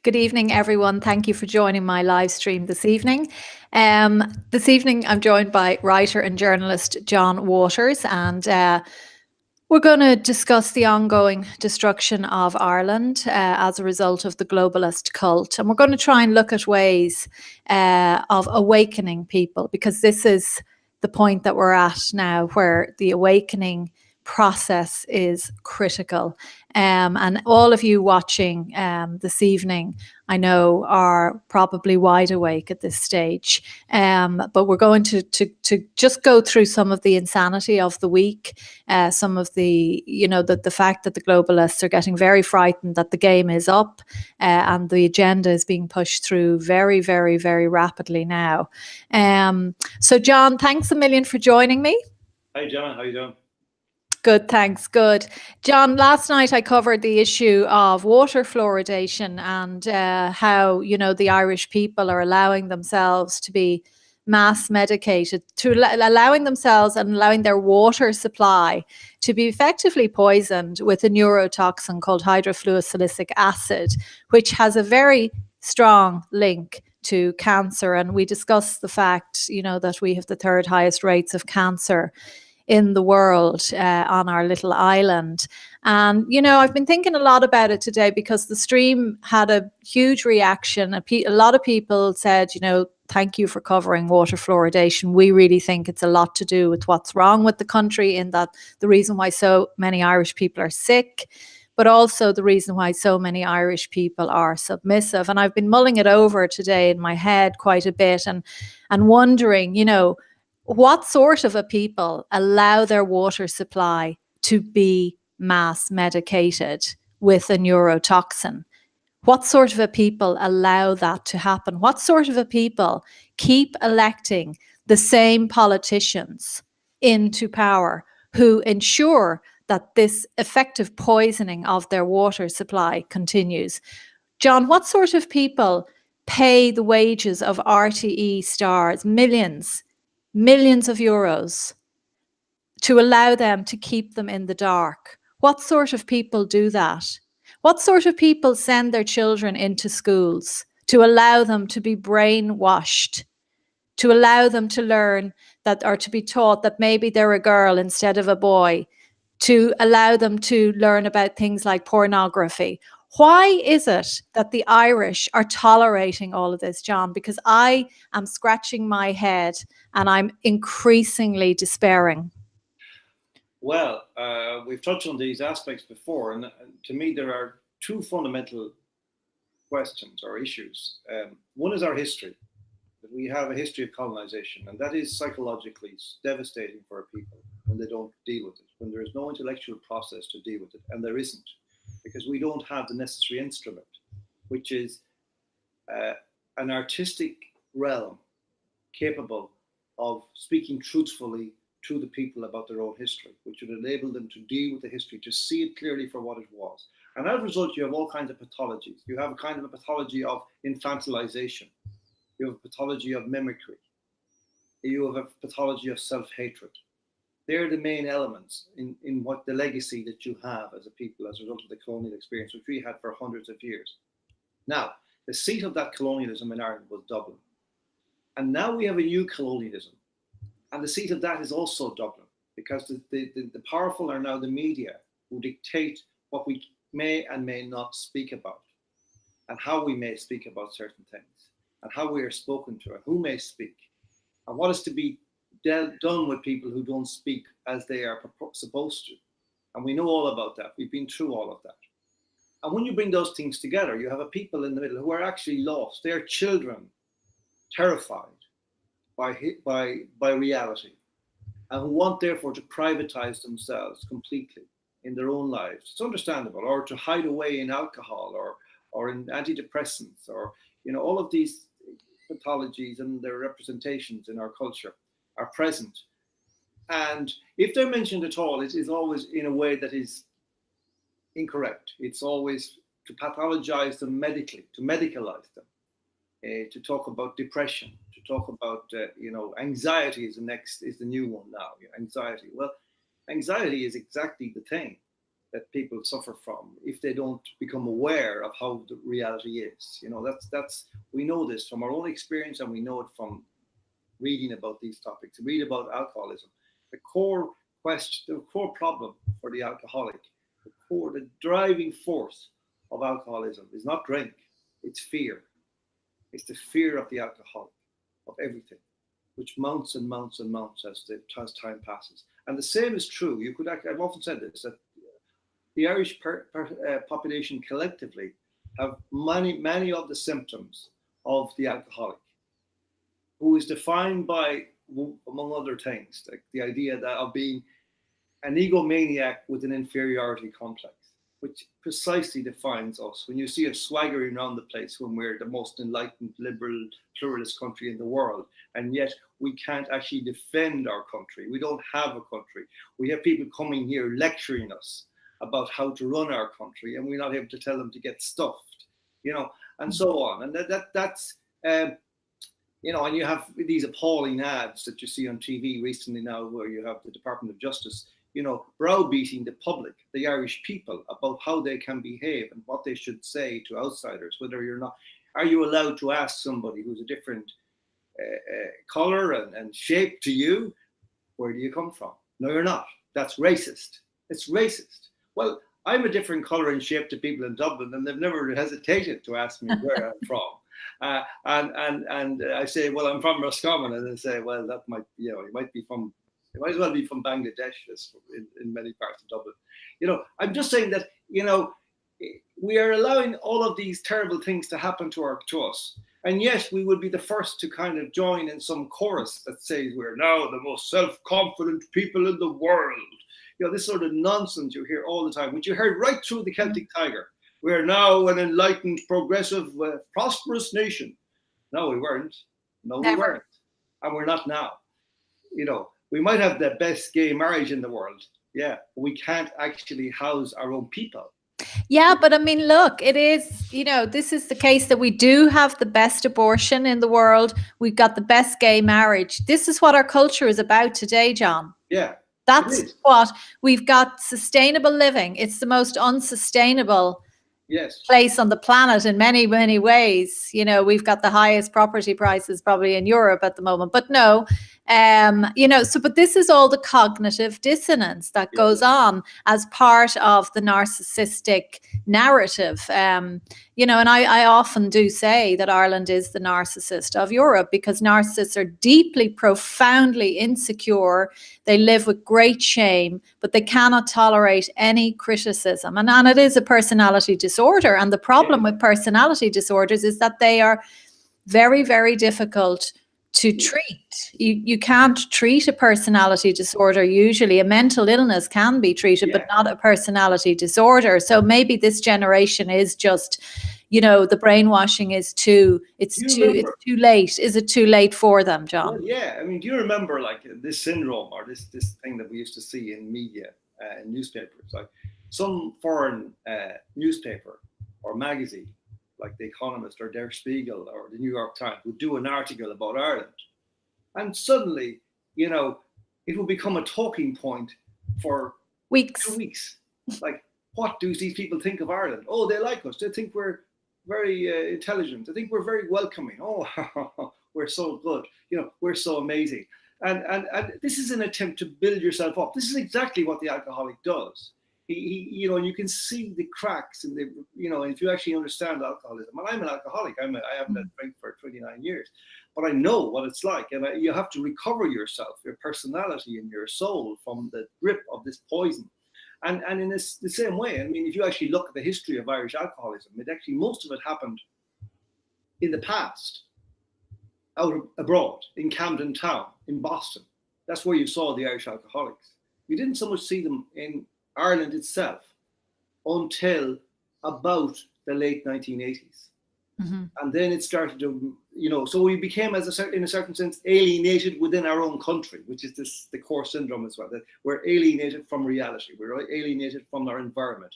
Good evening, everyone. Thank you for joining my live stream this evening. This evening, I'm joined by writer and journalist John Waters, and we're going to discuss the ongoing destruction of Ireland as a result of the globalist cult. And we're going to try and look at ways of awakening people, because this is the point that we're at now, where the awakening process is critical. And all of you watching this evening, I know, are probably wide awake at this stage. But we're going to just go through some of the insanity of the week, some of the, the fact that the globalists are getting very frightened that the game is up, and the agenda is being pushed through very, very, very rapidly now. So, John, thanks a million for joining me. Hi, John. How you doing? Good, thanks. Good. John, last night I covered the issue of water fluoridation and how, the Irish people are allowing themselves to be mass medicated, allowing themselves and allowing their water supply to be effectively poisoned with a neurotoxin called hydrofluosilicic acid, which has a very strong link to cancer. And we discussed the fact, that we have the third highest rates of cancer in the world on our little island. And, I've been thinking a lot about it today because the stream had a huge reaction. A lot of people said, thank you for covering water fluoridation. We really think it's a lot to do with what's wrong with the country, in that the reason why so many Irish people are sick, but also the reason why so many Irish people are submissive. And I've been mulling it over today in my head quite a bit and wondering, what sort of a people allow their water supply to be mass medicated with a neurotoxin? What sort of a people allow that to happen? What sort of a people keep electing the same politicians into power who ensure that this effective poisoning of their water supply continues? John, what sort of people pay the wages of RTE stars, millions of euros, to allow them to keep them in the dark? What sort of people do that? What sort of people send their children into schools to allow them to be brainwashed, to allow them to learn that, or to be taught that maybe they're a girl instead of a boy, to allow them to learn about things like pornography? Why is it that the Irish are tolerating all of this, John? Because I am scratching my head and I'm increasingly despairing. Well, we've touched on these aspects before, and to me there are two fundamental questions or issues. One is our history. We have a history of colonization, and that is psychologically devastating for our people when they don't deal with it, when there is no intellectual process to deal with it, and there isn't, because we don't have the necessary instrument, which is an artistic realm capable of speaking truthfully to the people about their own history, which would enable them to deal with the history, to see it clearly for what it was. And as a result, you have all kinds of pathologies. You have a kind of a pathology of infantilization. You have a pathology of mimicry. You have a pathology of self-hatred. They're the main elements in what the legacy that you have as a people as a result of the colonial experience, which we had for hundreds of years. Now, the seat of that colonialism in Ireland was Dublin. And now we have a new colonialism. And the seat of that is also Dublin, because the powerful are now the media, who dictate what we may and may not speak about, and how we may speak about certain things, and how we are spoken to, and who may speak, and what is to be done with people who don't speak as they are supposed to. And we know all about that. We've been through all of that. And when you bring those things together, you have a people in the middle who are actually lost. They are children, terrified by reality, and who want therefore to privatize themselves completely in their own lives. It's understandable, or to hide away in alcohol or in antidepressants, or all of these pathologies and their representations in our culture are present. And if they're mentioned at all, it is always in a way that is incorrect. It's always to pathologize them medically, to medicalize them, to talk about depression, to talk about anxiety is the new one now. Anxiety. Well, anxiety is exactly the thing that people suffer from if they don't become aware of how the reality is. That's we know this from our own experience, and we know it from reading about these topics. Read about alcoholism. The core question, the core problem for the alcoholic, the driving force of alcoholism is not drink, it's fear. It's the fear of the alcoholic, of everything, which mounts and mounts and mounts as time passes. And the same is true. I've often said this, that the Irish population collectively have many of the symptoms of the alcoholic, who is defined by, among other things, like the idea of being an egomaniac with an inferiority complex, which precisely defines us. When you see us swaggering around the place when we're the most enlightened, liberal, pluralist country in the world, and yet we can't actually defend our country. We don't have a country. We have people coming here lecturing us about how to run our country, and we're not able to tell them to get stuffed, and so on. And that's and you have these appalling ads that you see on TV recently now, where you have the Department of Justice, browbeating the public, the Irish people, about how they can behave and what they should say to outsiders, are you allowed to ask somebody who's a different color and shape to you, where do you come from? No, you're not. That's racist. It's racist. Well, I'm a different color and shape to people in Dublin, and they've never hesitated to ask me where I'm from. And I say, well, I'm from Roscommon, and they say, well, that might, you might as well be from Bangladesh in many parts of Dublin. I'm just saying that, we are allowing all of these terrible things to happen to us. And yet we would be the first to kind of join in some chorus that says we're now the most self-confident people in the world. This sort of nonsense you hear all the time, which you heard right through the Celtic Tiger. We're now an enlightened, progressive, prosperous nation. No, we weren't. No, we weren't. And we're not now. We might have the best gay marriage in the world. Yeah, but we can't actually house our own people. Yeah, but I mean, look, it is, this is the case that we do have the best abortion in the world. We've got the best gay marriage. This is what our culture is about today, John. Yeah. That's what we've got. Sustainable living. It's the most unsustainable place on the planet in many, many ways. We've got the highest property prices probably in Europe at the moment, but no, but this is all the cognitive dissonance that goes on as part of the narcissistic narrative. And I often do say that Ireland is the narcissist of Europe, because narcissists are deeply, profoundly insecure. They live with great shame, but they cannot tolerate any criticism. And it is a personality disorder. And the problem with personality disorders is that they are very, very difficult to treat. You can't treat a personality disorder usually. A mental illness can be treated, but not a personality disorder. So maybe this generation is just, the brainwashing is too late. Is it too late for them, John? Well, yeah. I mean, do you remember like this syndrome or this thing that we used to see in media, in newspapers, like some foreign newspaper or magazine, like The Economist or Der Spiegel or the New York Times, would do an article about Ireland. And suddenly, it will become a talking point for weeks. 2 weeks. Like, what do these people think of Ireland? Oh, they like us. They think we're very intelligent. They think we're very welcoming. Oh, we're so good. We're so amazing. And this is an attempt to build yourself up. This is exactly what the alcoholic does. He and you can see the cracks in the, if you actually understand alcoholism. And I'm an alcoholic. I haven't had a drink for 29 years, but I know what it's like. And you have to recover yourself, your personality and your soul from the grip of this poison. And in the same way, I mean, if you actually look at the history of Irish alcoholism, most of it happened in the past, out abroad, in Camden Town, in Boston. That's where you saw the Irish alcoholics. You didn't so much see them in Ireland itself until about the late 1980s. Mm-hmm. And then it started to, so we became, in a certain sense, alienated within our own country, which is the core syndrome as well, that we're alienated from reality. We're alienated from our environment.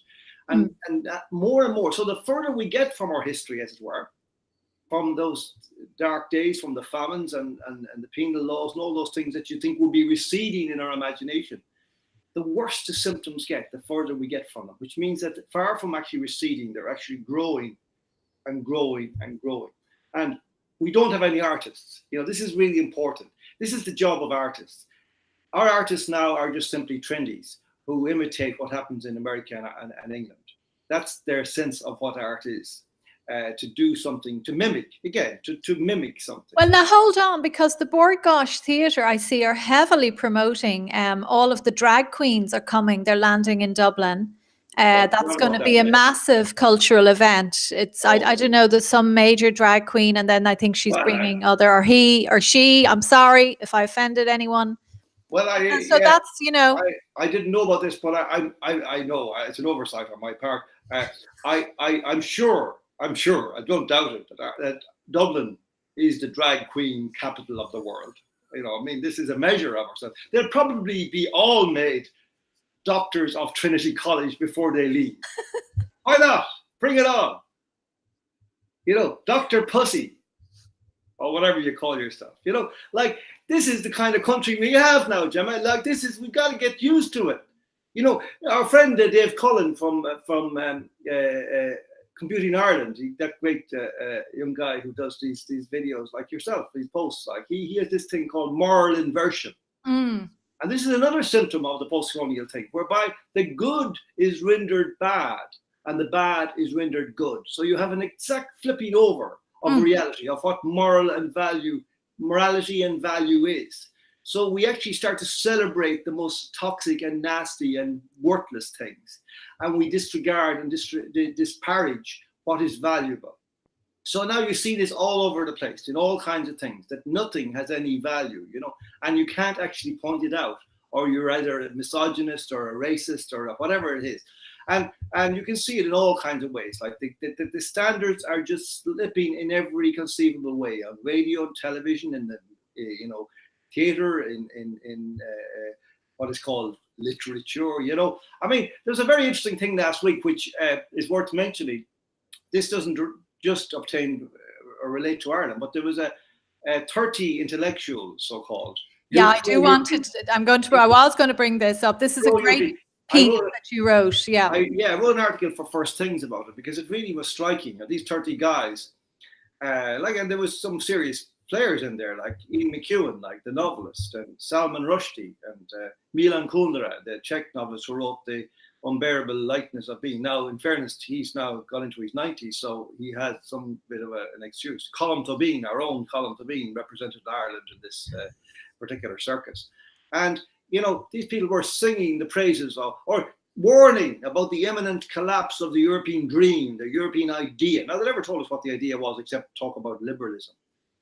And that more and more, so the further we get from our history, as it were, from those dark days, from the famines and the penal laws and all those things that you think will be receding in our imagination, the worse the symptoms get, the further we get from them, which means that far from actually receding, they're actually growing and growing and growing. And we don't have any artists. This is really important. This is the job of artists. Our artists now are just simply trendies who imitate what happens in America and England. That's their sense of what art is. To do something, to mimic, again, to mimic something. Well, now hold on, because the Bord Gáis Theatre, I see, are heavily promoting all of the drag queens are coming. They're landing in Dublin. That's going to be a massive cultural event. It's I don't know, there's some major drag queen, and then I think she's bringing other, or he or she. I'm sorry if I offended anyone. Well, that's I didn't know about this, but I know it's an oversight on my part. I'm sure, I don't doubt it, that Dublin is the drag queen capital of the world. This is a measure of ourselves. They'll probably be all made doctors of Trinity College before they leave. Why not? Bring it on. Dr. Pussy, or whatever you call yourself. This is the kind of country we have now, Gemma. We've got to get used to it. Our friend Dave Cullen from Computing Ireland, that great young guy who does these videos like yourself, these posts, he has this thing called moral inversion. And this is another symptom of the post-colonial thing, whereby the good is rendered bad and the bad is rendered good. So you have an exact flipping over of reality, of what morality and value is. So we actually start to celebrate the most toxic and nasty and worthless things. And we disregard and disparage what is valuable. So now you see this all over the place in all kinds of things, that nothing has any value, and you can't actually point it out, or you're either a misogynist or a racist or whatever it is. And you can see it in all kinds of ways. Like the standards are just slipping in every conceivable way, on radio and television, and the theater, in what is called literature. There's a very interesting thing last week which is worth mentioning. This doesn't just obtain or relate to Ireland, but there was a 30 intellectuals, so-called. Yeah, I do want to. I was going to bring this up. This is a great piece that you wrote. Yeah. I wrote an article for First Things about it because it really was striking. These 30 guys, and there was some serious players in there, like Ian McEwan, like the novelist, and Salman Rushdie, and Milan Kundera, the Czech novelist who wrote The Unbearable Lightness of Being. Now, in fairness, he's now got into his 90s, so he has some bit of an excuse. Colm Tóibín, our own Colm Tóibín, represented Ireland in this particular circus. And, these people were singing the praises of, or warning about the imminent collapse of the European dream, the European idea. Now, they never told us what the idea was except talk about liberalism.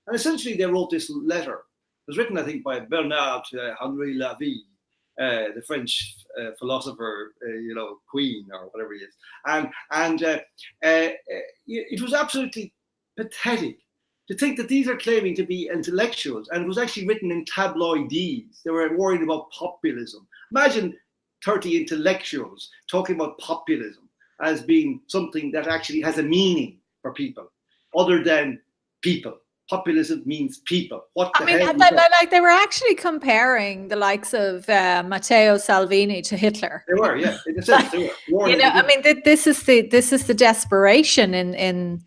And essentially, they wrote this letter. It was written, I think, by Bernard Henri Lévy, the French philosopher, Queen or whatever he is. And it was absolutely pathetic to think that these are claiming to be intellectuals, and it was actually written in tabloidees. They were worried about populism. Imagine 30 intellectuals talking about populism as being something that actually has a meaning for people, other than people. Populism means people. They were actually comparing the likes of Matteo Salvini to Hitler. They were, yeah. In a sense, they were. This is the desperation in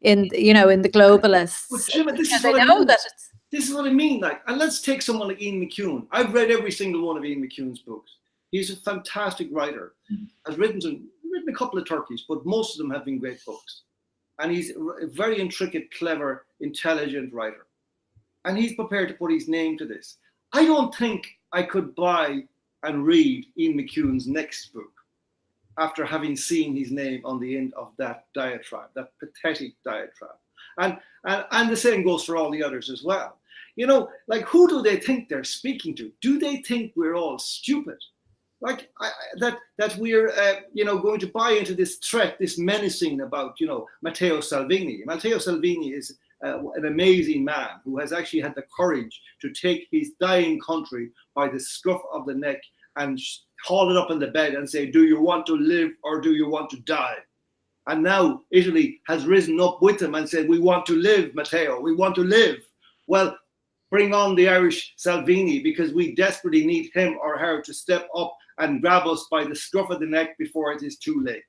the globalists. But Jim, this is what I mean. And let's take someone like Ian McEwan. I've read every single one of Ian McEwan's books. He's a fantastic writer. Has written a couple of turkeys, but most of them have been great books. And he's a very intricate, clever, intelligent writer. And he's prepared to put his name to this. I don't think I could buy and read Ian McEwan's next book after having seen his name on the end of that diatribe, that pathetic diatribe. And the same goes for all the others as well. Who do they think they're speaking to? Do they think we're all stupid? That we're going to buy into this threat, this menacing about Matteo Salvini. Matteo Salvini is an amazing man who has actually had the courage to take his dying country by the scruff of the neck and haul it up in the bed and say, do you want to live or do you want to die? And now Italy has risen up with him and said, we want to live, Matteo, we want to live. Well, bring on the Irish Salvini, because we desperately need him or her to step up and grab us by the scruff of the neck before it is too late.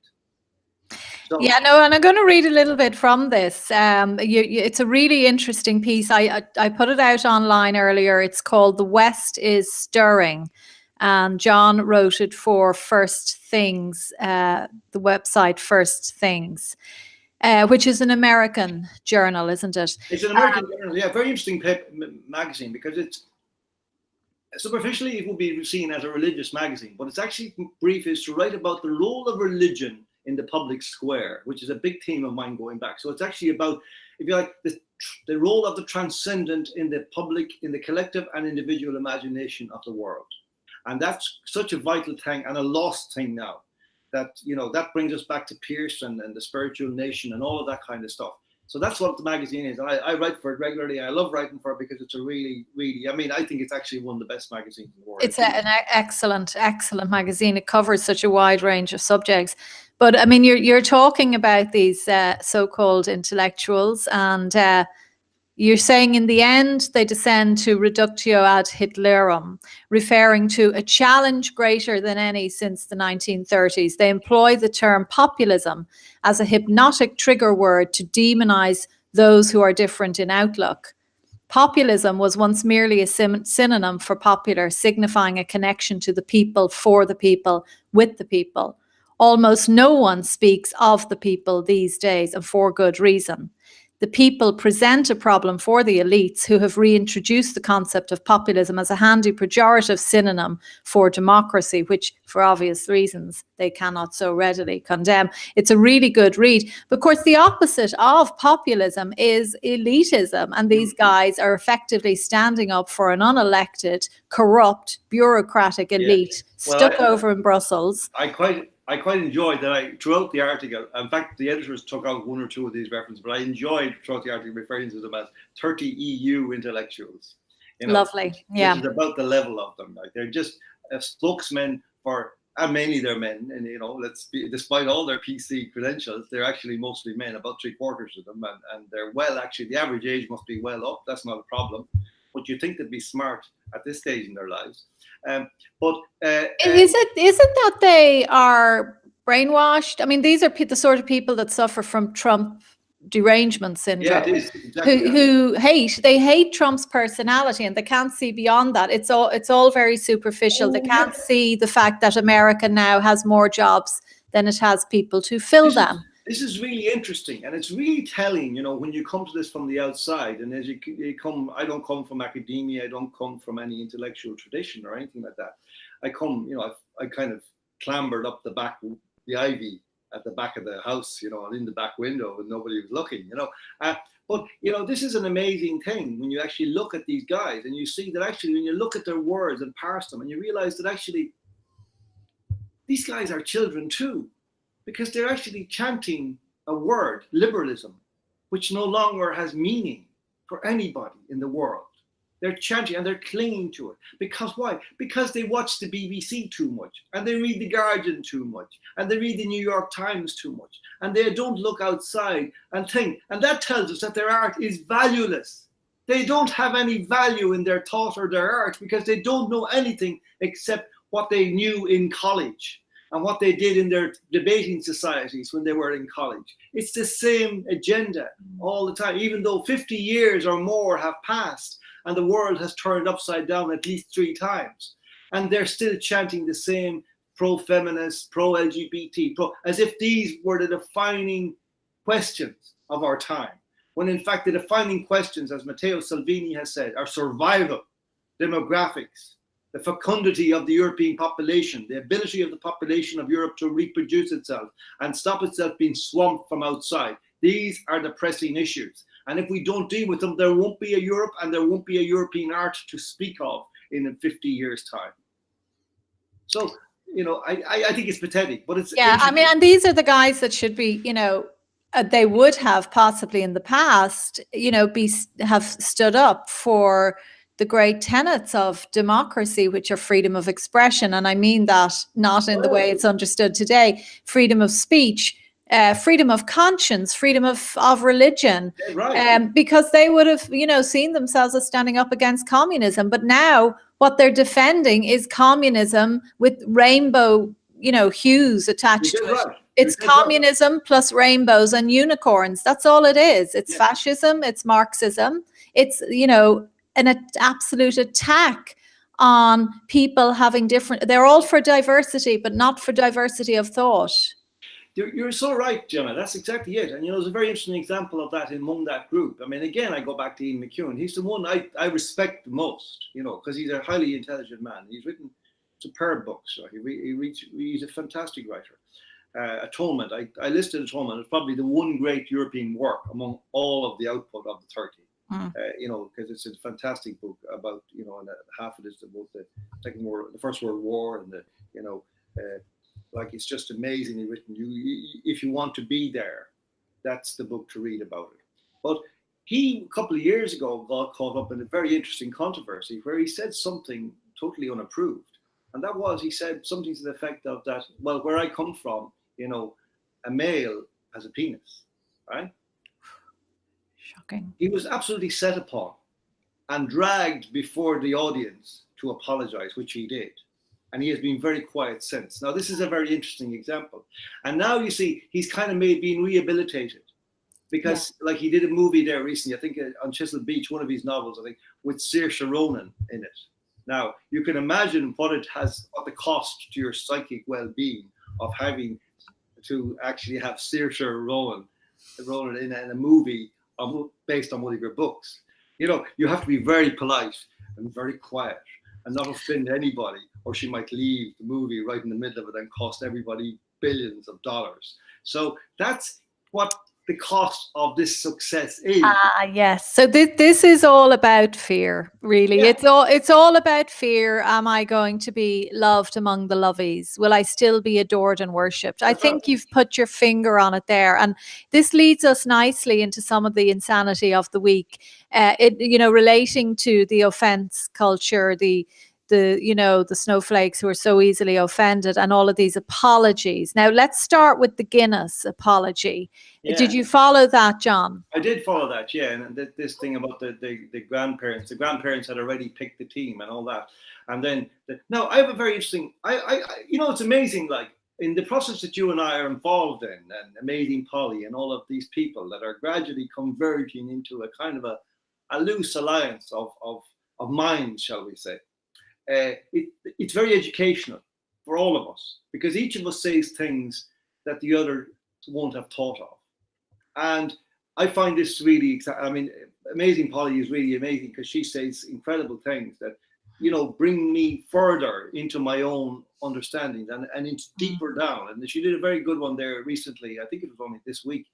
So, yeah, no, and I'm going to read a little bit from this. It's a really interesting piece. I put it out online earlier. It's called "The West is Stirring," and John wrote it for First Things, the website First Things, which is an American journal, isn't it? It's an American journal, yeah, very interesting magazine, because it's superficially it would be seen as a religious magazine, but its actually brief is to write about the role of religion in the public square, which is a big theme of mine going back. So it's actually about, if you like, the role of the transcendent in the public, in the collective and individual imagination of the world. And that's such a vital thing and a lost thing now, that, you know, that brings us back to Pierce and the spiritual nation and all of that kind of stuff. So that's what the magazine is. And I write for it regularly. I love writing for it because it's a really, really, I mean, I think it's actually one of the best magazines in the world. It's an excellent, excellent magazine. It covers such a wide range of subjects. But I mean, you're talking about these so-called intellectuals, and you're saying in the end they descend to reductio ad Hitlerum, referring to a challenge greater than any since the 1930s. They employ the term populism as a hypnotic trigger word to demonize those who are different in outlook. Populism was once merely a synonym for popular, signifying a connection to the people, for the people, with the people. Almost no one speaks of the people these days, and for good reason. The people present a problem for the elites, who have reintroduced the concept of populism as a handy pejorative synonym for democracy, which, for obvious reasons, they cannot so readily condemn. It's a really good read. But of course, the opposite of populism is elitism, and these guys are effectively standing up for an unelected, corrupt, bureaucratic elite stuck over in Brussels. I quite enjoyed that throughout the article, in fact, the editors took out one or two of these references, but I enjoyed throughout the article referring to them as 30 EU intellectuals. You know, lovely, yeah. Which is about the level of them. Like, they're just spokesmen for, and mainly they're men, and, you know, despite all their PC credentials, they're actually mostly men, about 3/4 of them, and they're actually, the average age must be well up. That's not a problem. But you think they'd be smart at this stage in their lives. Is it that they are brainwashed? I mean, these are the sort of people that suffer from Trump derangement syndrome. Yeah, it is. Exactly. Who hate Trump's personality, and they can't see beyond that. It's all very superficial. They can't see the fact that America now has more jobs than it has people to fill them. This is really interesting, and it's really telling, you know, when you come to this from the outside, and as you come, I don't come from academia, I don't come from any intellectual tradition or anything like that. I come, you know, I kind of clambered up the ivy at the back of the house, you know, and in the back window, and nobody was looking, you know. But, you know, this is an amazing thing when you actually look at these guys, and you see that actually when you look at their words and parse them, and you realize that actually these guys are children too. Because they're actually chanting a word, liberalism, which no longer has meaning for anybody in the world. They're chanting and they're clinging to it. Because why? Because they watch the BBC too much, and they read The Guardian too much, and they read the New York Times too much, and they don't look outside and think. And that tells us that their art is valueless. They don't have any value in their thought or their art, because they don't know anything except what they knew in college and what they did in their debating societies when they were in college. It's the same agenda all the time, even though 50 years or more have passed and the world has turned upside down at least 3 times. And they're still chanting the same pro-feminist, pro-LGBT, as if these were the defining questions of our time. When in fact the defining questions, as Matteo Salvini has said, are survival, demographics, the fecundity of the European population, the ability of the population of Europe to reproduce itself and stop itself being swamped from outside. These are the pressing issues. And if we don't deal with them, there won't be a Europe, and there won't be a European art to speak of in 50 years' time. So, you know, I think it's pathetic, but it's... Yeah, I mean, and these are the guys that should be, you know, they would have possibly in the past, you know, have stood up for the great tenets of democracy, which are freedom of expression. And I mean that not in the way it's understood today, freedom of speech, freedom of conscience, freedom of religion, because they would have, seen themselves as standing up against communism. But now what they're defending is communism with rainbow, hues attached to it. Right. It's communism plus rainbows and unicorns. That's all it is. It's fascism. It's Marxism. It's, an absolute attack on people having different. They're all for diversity, but not for diversity of thought. You're so right, Gemma. That's exactly it. And, there's a very interesting example of that among that group. I mean, again, I go back to Ian McEwan. He's the one I respect the most, because he's a highly intelligent man. He's written superb books. Right? He's a fantastic writer. Atonement. I listed Atonement as probably the one great European work among all of the output of the 30. Because it's a fantastic book about, and half of it is about the First World War, and it's just amazingly written. If you want to be there, that's the book to read about it. But he, a couple of years ago, got caught up in a very interesting controversy where he said something totally unapproved. And that was, he said something to the effect of that, well, where I come from, a male has a penis, right? Shocking. He was absolutely set upon and dragged before the audience to apologize, which he did. And he has been very quiet since. Now, this is a very interesting example. And now you see, he's kind of being rehabilitated because like he did a movie there recently, I think on Chisel Beach, one of his novels, I think, with Saoirse Ronan in it. Now, you can imagine what the cost to your psychic well-being of having to actually have Saoirse Ronan in a movie based on one of your books. You have to be very polite and very quiet and not offend anybody, or she might leave the movie right in the middle of it and cost everybody billions of dollars. So that's what the cost of this success is. Yes. So this is all about fear, really. Yeah. It's all about fear. Am I going to be loved among the lovies? Will I still be adored and worshipped? I think you've put your finger on it there. And this leads us nicely into some of the insanity of the week. Relating to the offense culture, the snowflakes who are so easily offended, and all of these apologies. Now, let's start with the Guinness apology. Yeah. Did you follow that, John? I did follow that, yeah. And this thing about the grandparents. The grandparents had already picked the team and all that. And then, now I have a very interesting, it's amazing, like in the process that you and I are involved in, and Amazing Polly and all of these people that are gradually converging into a kind of a loose alliance of minds, shall we say. It's very educational for all of us, because each of us says things that the other won't have thought of. And I find this really, Amazing Polly is really amazing because she says incredible things that, bring me further into my own understanding and into deeper down. And she did a very good one there recently. I think it was only this week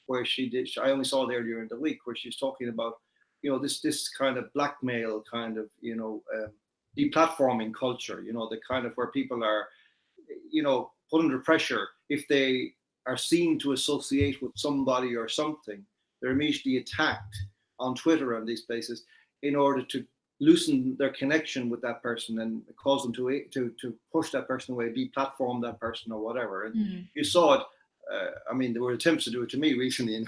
where I only saw it earlier in the week, where she's talking about, this kind of blackmail kind of, deplatforming culture, the kind of where people are, put under pressure if they are seen to associate with somebody or something. They're immediately attacked on Twitter and these places in order to loosen their connection with that person and cause them to push that person away, deplatform that person or whatever. And you saw it. There were attempts to do it to me recently, in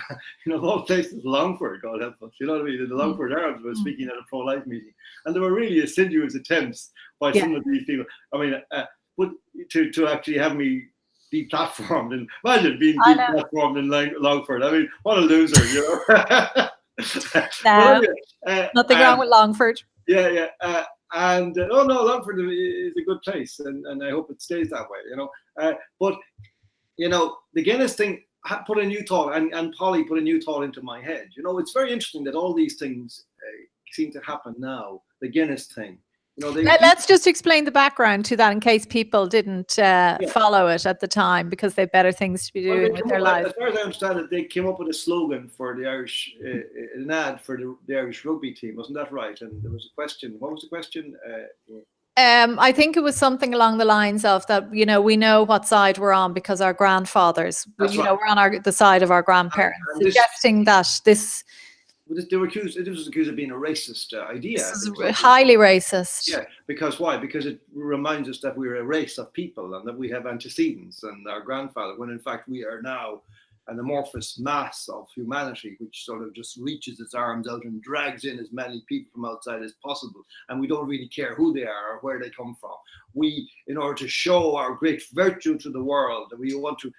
of all places, Longford, God help us. You know what I mean? The Longford Arabs were speaking at a pro-life meeting, and there were really assiduous attempts by some of these people. To actually have me deplatformed, and imagine being deplatformed in Longford. What a loser, No, nothing wrong with Longford. Yeah. Longford is a good place, and I hope it stays that way. But. The Guinness thing put a new thought, and Polly put a new thought into my head. It's very interesting that all these things seem to happen now. The Guinness thing. Let's just explain the background to that in case people didn't follow it at the time, because they've better things to be doing with their lives. As far as I understand it, they came up with a slogan for the Irish, an ad for the Irish rugby team. Wasn't that right? And there was a question. What was the question? I think it was something along the lines of that, we know what side we're on because our grandfathers, we're on the side of our grandparents, and suggesting that this... It was accused of being a racist idea. This is highly racist. Yeah, because why? Because it reminds us that we're a race of people and that we have antecedents and our grandfather, when in fact we are now an amorphous mass of humanity, which sort of just reaches its arms out and drags in as many people from outside as possible. And we don't really care who they are or where they come from. We, in order to show our great virtue to the world, we want to,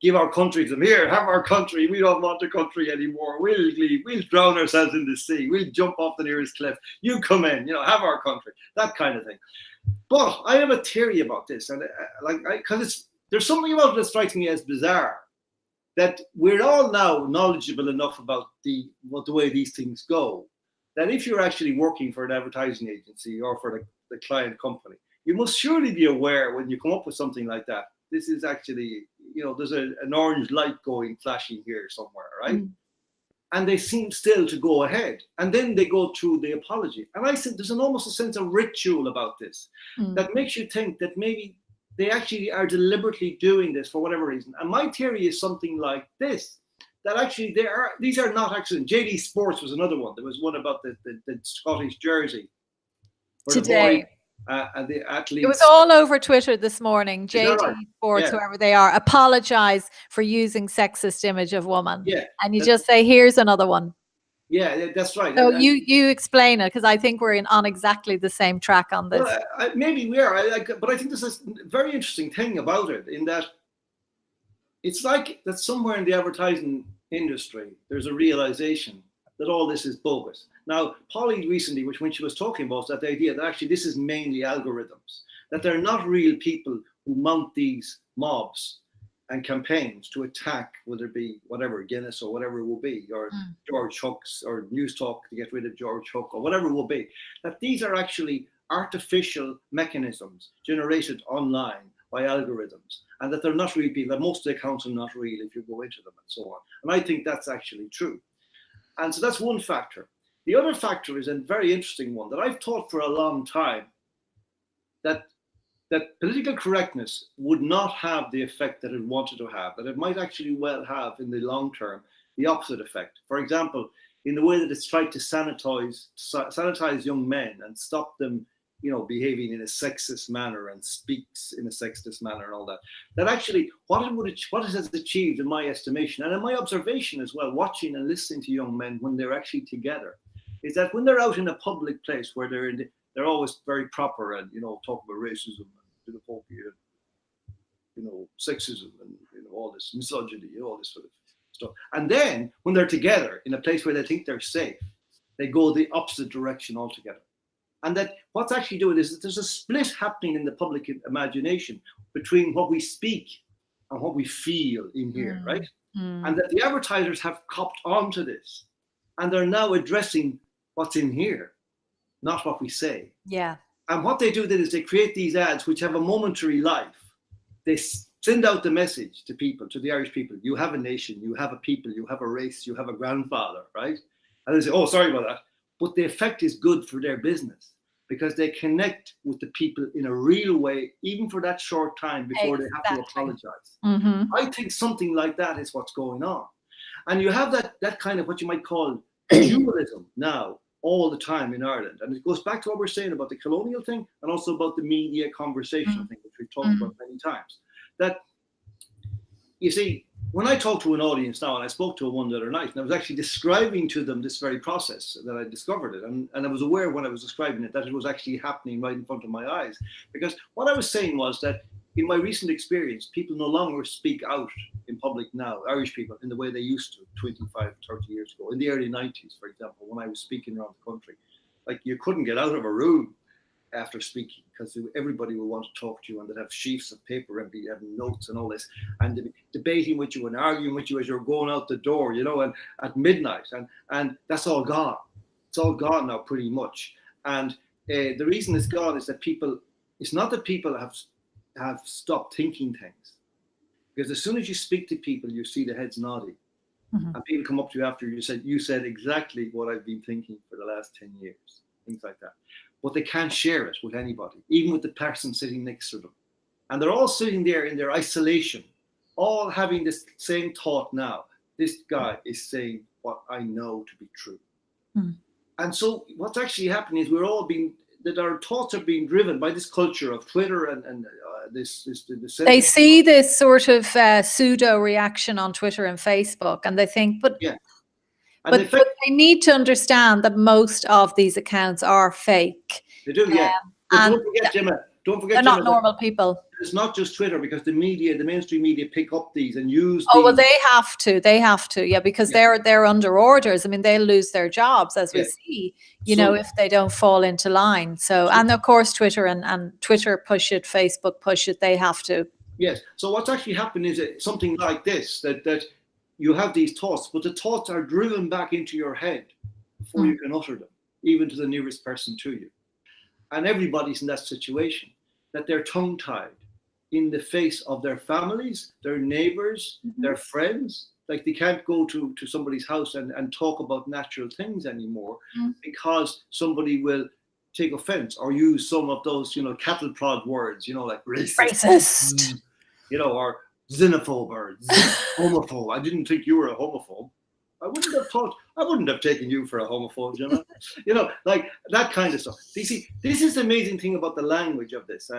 give our country to them. Here, have our country. We don't want the country anymore. We'll leave. We'll drown ourselves in the sea. We'll jump off the nearest cliff. You come in, have our country. That kind of thing. But I have a theory about this, and because there's something about it that strikes me as bizarre, that we're all now knowledgeable enough about the way these things go, that if you're actually working for an advertising agency or for the client company, you must surely be aware when you come up with something like that, this is actually, there's an orange light flashing here somewhere, right? Mm. And they seem still to go ahead. And then they go through the apology. And I said, there's almost a sense of ritual about this that makes you think that maybe they actually are deliberately doing this for whatever reason. And my theory is something like this, that actually these are not accidents. JD Sports was another one. There was one about the Scottish jersey. Today. And the athletes. It was all over Twitter this morning. JD right? Sports, whoever they are, apologize for using sexist image of woman. Yeah. And you just say, here's another one. Yeah, that's right. So you explain it, because I think we're on exactly the same track on this. Well, maybe we are, but I think there's a very interesting thing about it, in that it's like that somewhere in the advertising industry, there's a realization that all this is bogus. Now, Polly recently, when she was talking about that, the idea that actually this is mainly algorithms, that they're not real people who mount these mobs and campaigns to attack, whether it be whatever, Guinness or whatever it will be, or George Hook's, or News Talk to get rid of George Hook, or whatever it will be, that these are actually artificial mechanisms generated online by algorithms, and that they're not real people, that most of the accounts are not real if you go into them and so on. And I think that's actually true. And so that's one factor. The other factor is a very interesting one that I've taught for a long time, that political correctness would not have the effect that it wanted to have, that it might actually well have in the long term the opposite effect. For example, in the way that it's tried to sanitize young men and stop them, behaving in a sexist manner and speaks in a sexist manner and all that. That actually, what it has achieved, in my estimation, and in my observation as well, watching and listening to young men when they're actually together, is that when they're out in a public place where they're always very proper and talk about racism and xenophobia, sexism and all this misogyny, all this sort of stuff. And then when they're together in a place where they think they're safe, they go the opposite direction altogether. And that what's actually doing is that there's a split happening in the public imagination between what we speak and what we feel in here, right? And that the advertisers have copped onto this, and they're now addressing what's in here, not what we say. Yeah. And what they do then is they create these ads which have a momentary life. They send out the message to people, to the Irish people: you have a nation, you have a people, you have a race, you have a grandfather, right? And they say, oh, sorry about that. But the effect is good for their business, because they connect with the people in a real way, even for that short time before they have to apologize. Mm-hmm. I think something like that is what's going on. And you have that kind of what you might call dualism now all the time in Ireland. And it goes back to what we're saying about the colonial thing, and also about the media conversation thing, which we've talked about many times. That, you see, when I talk to an audience now, and I spoke to one the other night, and I was actually describing to them this very process that I discovered it. And I was aware when I was describing it that it was actually happening right in front of my eyes. Because what I was saying was that in my recent experience, people no longer speak out in public now, Irish people, in the way they used to 25, 30 years ago. In the early 90s, for example, when I was speaking around the country, like you couldn't get out of a room after speaking, because everybody will want to talk to you, and they'd have sheafs of paper and be having notes and all this, and debating with you and arguing with you as you're going out the door, and at midnight, and that's all gone. It's all gone now, pretty much. And the reason it's gone is that it's not that people have stopped thinking things, because as soon as you speak to people, you see the heads nodding, and people come up to you after you said exactly what I've been thinking for the last 10 years, things like that. But they can't share it with anybody, even with the person sitting next to them. And they're all sitting there in their isolation, all having this same thought now. This guy is saying what I know to be true. And so what's actually happening is we're all being that our thoughts are being driven by this culture of Twitter and this they see this sort of pseudo reaction on Twitter and Facebook, and they think, but yeah. But they need to understand that most of these accounts are fake. They do, yeah. But don't forget, Gemma, they're not normal people. It's not just Twitter, because the media, the mainstream media, pick up these and use. Oh, well, they have to, yeah, because they're under orders. I mean, they'll lose their jobs, as we see, you know, if they don't fall into line. So, and of course, Twitter and Twitter push it, Facebook push it. They have to. Yes. So what's actually happened is something like this: that you have these thoughts, but the thoughts are driven back into your head before you can utter them, even to the nearest person to you. And everybody's in that situation, that they're tongue-tied in the face of their families, their neighbors, their friends. Like, they can't go to somebody's house and talk about natural things anymore, because somebody will take offense or use some of those, you know, cattle prod words, you know, like racist, you know, or xenophobe or homophobe. I didn't think you were a homophobe. I wouldn't have taken you for a homophobe, you know? You know, like that kind of stuff. You see, this is the amazing thing about the language of this.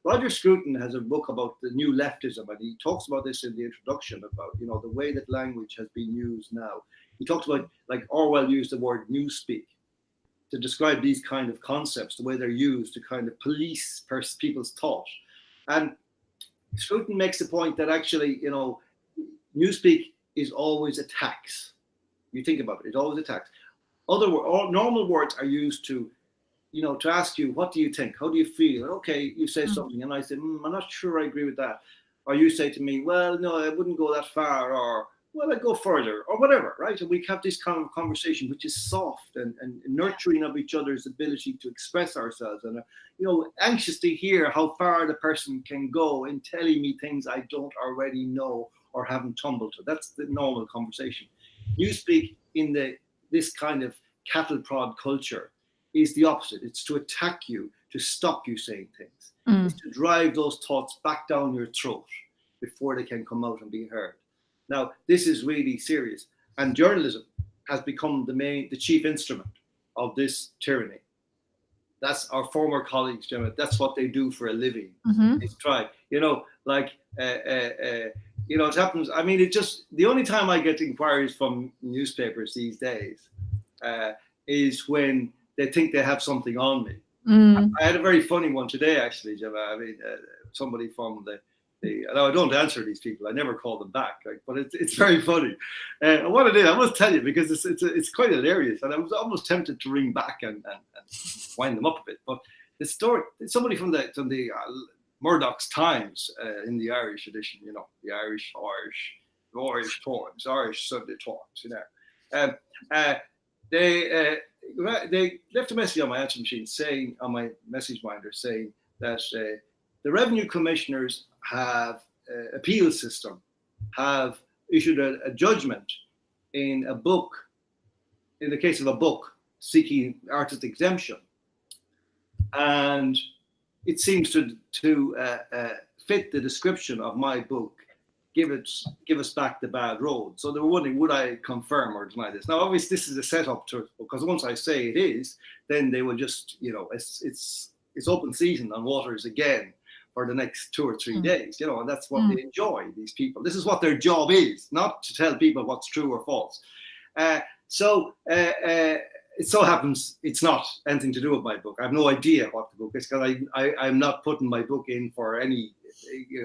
Roger Scruton has a book about the new leftism, and he talks about this in the introduction, about, you know, the way that language has been used now. He talks about, like, Orwell used the word newspeak to describe these kind of concepts, the way they're used to kind of police people's thought. And Scruton makes the point that actually, you know, newspeak is always attacks. You think about it, it's always attacks. All normal words are used to, you know, to ask you, what do you think? How do you feel? Okay, you say something, and I say, I'm not sure I agree with that. Or you say to me, well, no, I wouldn't go that far, or, well, I'd go further, or whatever, right? And we have this kind of conversation, which is soft and nurturing of each other's ability to express ourselves, and, you know, anxious to hear how far the person can go in telling me things I don't already know or haven't tumbled to. That's the normal conversation. Newspeak in this kind of cattle prod culture is the opposite. It's to attack you, to stop you saying things. It's to drive those thoughts back down your throat before they can come out and be heard. Now, this is really serious, and journalism has become the chief instrument of this tyranny. That's our former colleagues, Gemma. That's what they do for a living. It's try, you know, like, you know, it happens. I mean, the only time I get inquiries from newspapers these days is when they think they have something on me. I had a very funny one today, actually, Gemma. I mean, somebody from now, I don't answer these people. I never call them back, but it's very funny. And what it is, I must tell you, because it's quite hilarious. And I was almost tempted to ring back and wind them up a bit. But the story, somebody from the Murdoch's Times in the Irish edition, you know, the Irish Times, Irish Sunday Times, you know. They left a message on my answer machine saying, on my message minder, saying that the revenue commissioners appeal system have issued a judgment in the case of a book seeking artist exemption, and it seems to fit the description of my book, Give Us Back the Bad Road. So they were wondering, would I confirm or deny this? Now, obviously, this is a setup because once I say it is, then they will just, you know, it's open season on Waters again for the next 2 or 3 days, you know, and that's what they enjoy, these people. This is what their job is, not to tell people what's true or false. So it so happens it's not anything to do with my book. I have no idea what the book is, because I'm not putting my book in for any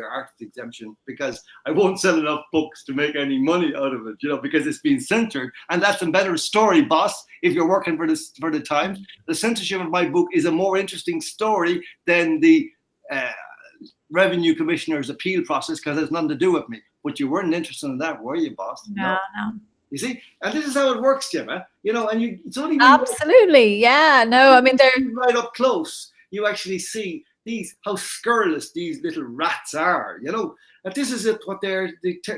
artist exemption, because I won't sell enough books to make any money out of it, you know, because it's been censored. And that's a better story, boss, if you're working for the Times. The censorship of my book is a more interesting story than the revenue commissioner's appeal process, because it has nothing to do with me. But you weren't interested in that, were you, boss? No. You see, and this is how it works, Gemma. You know, and it's only absolutely, yeah. No, I mean, they're right up close. You actually see how scurrilous these little rats are. You know, and this is what they're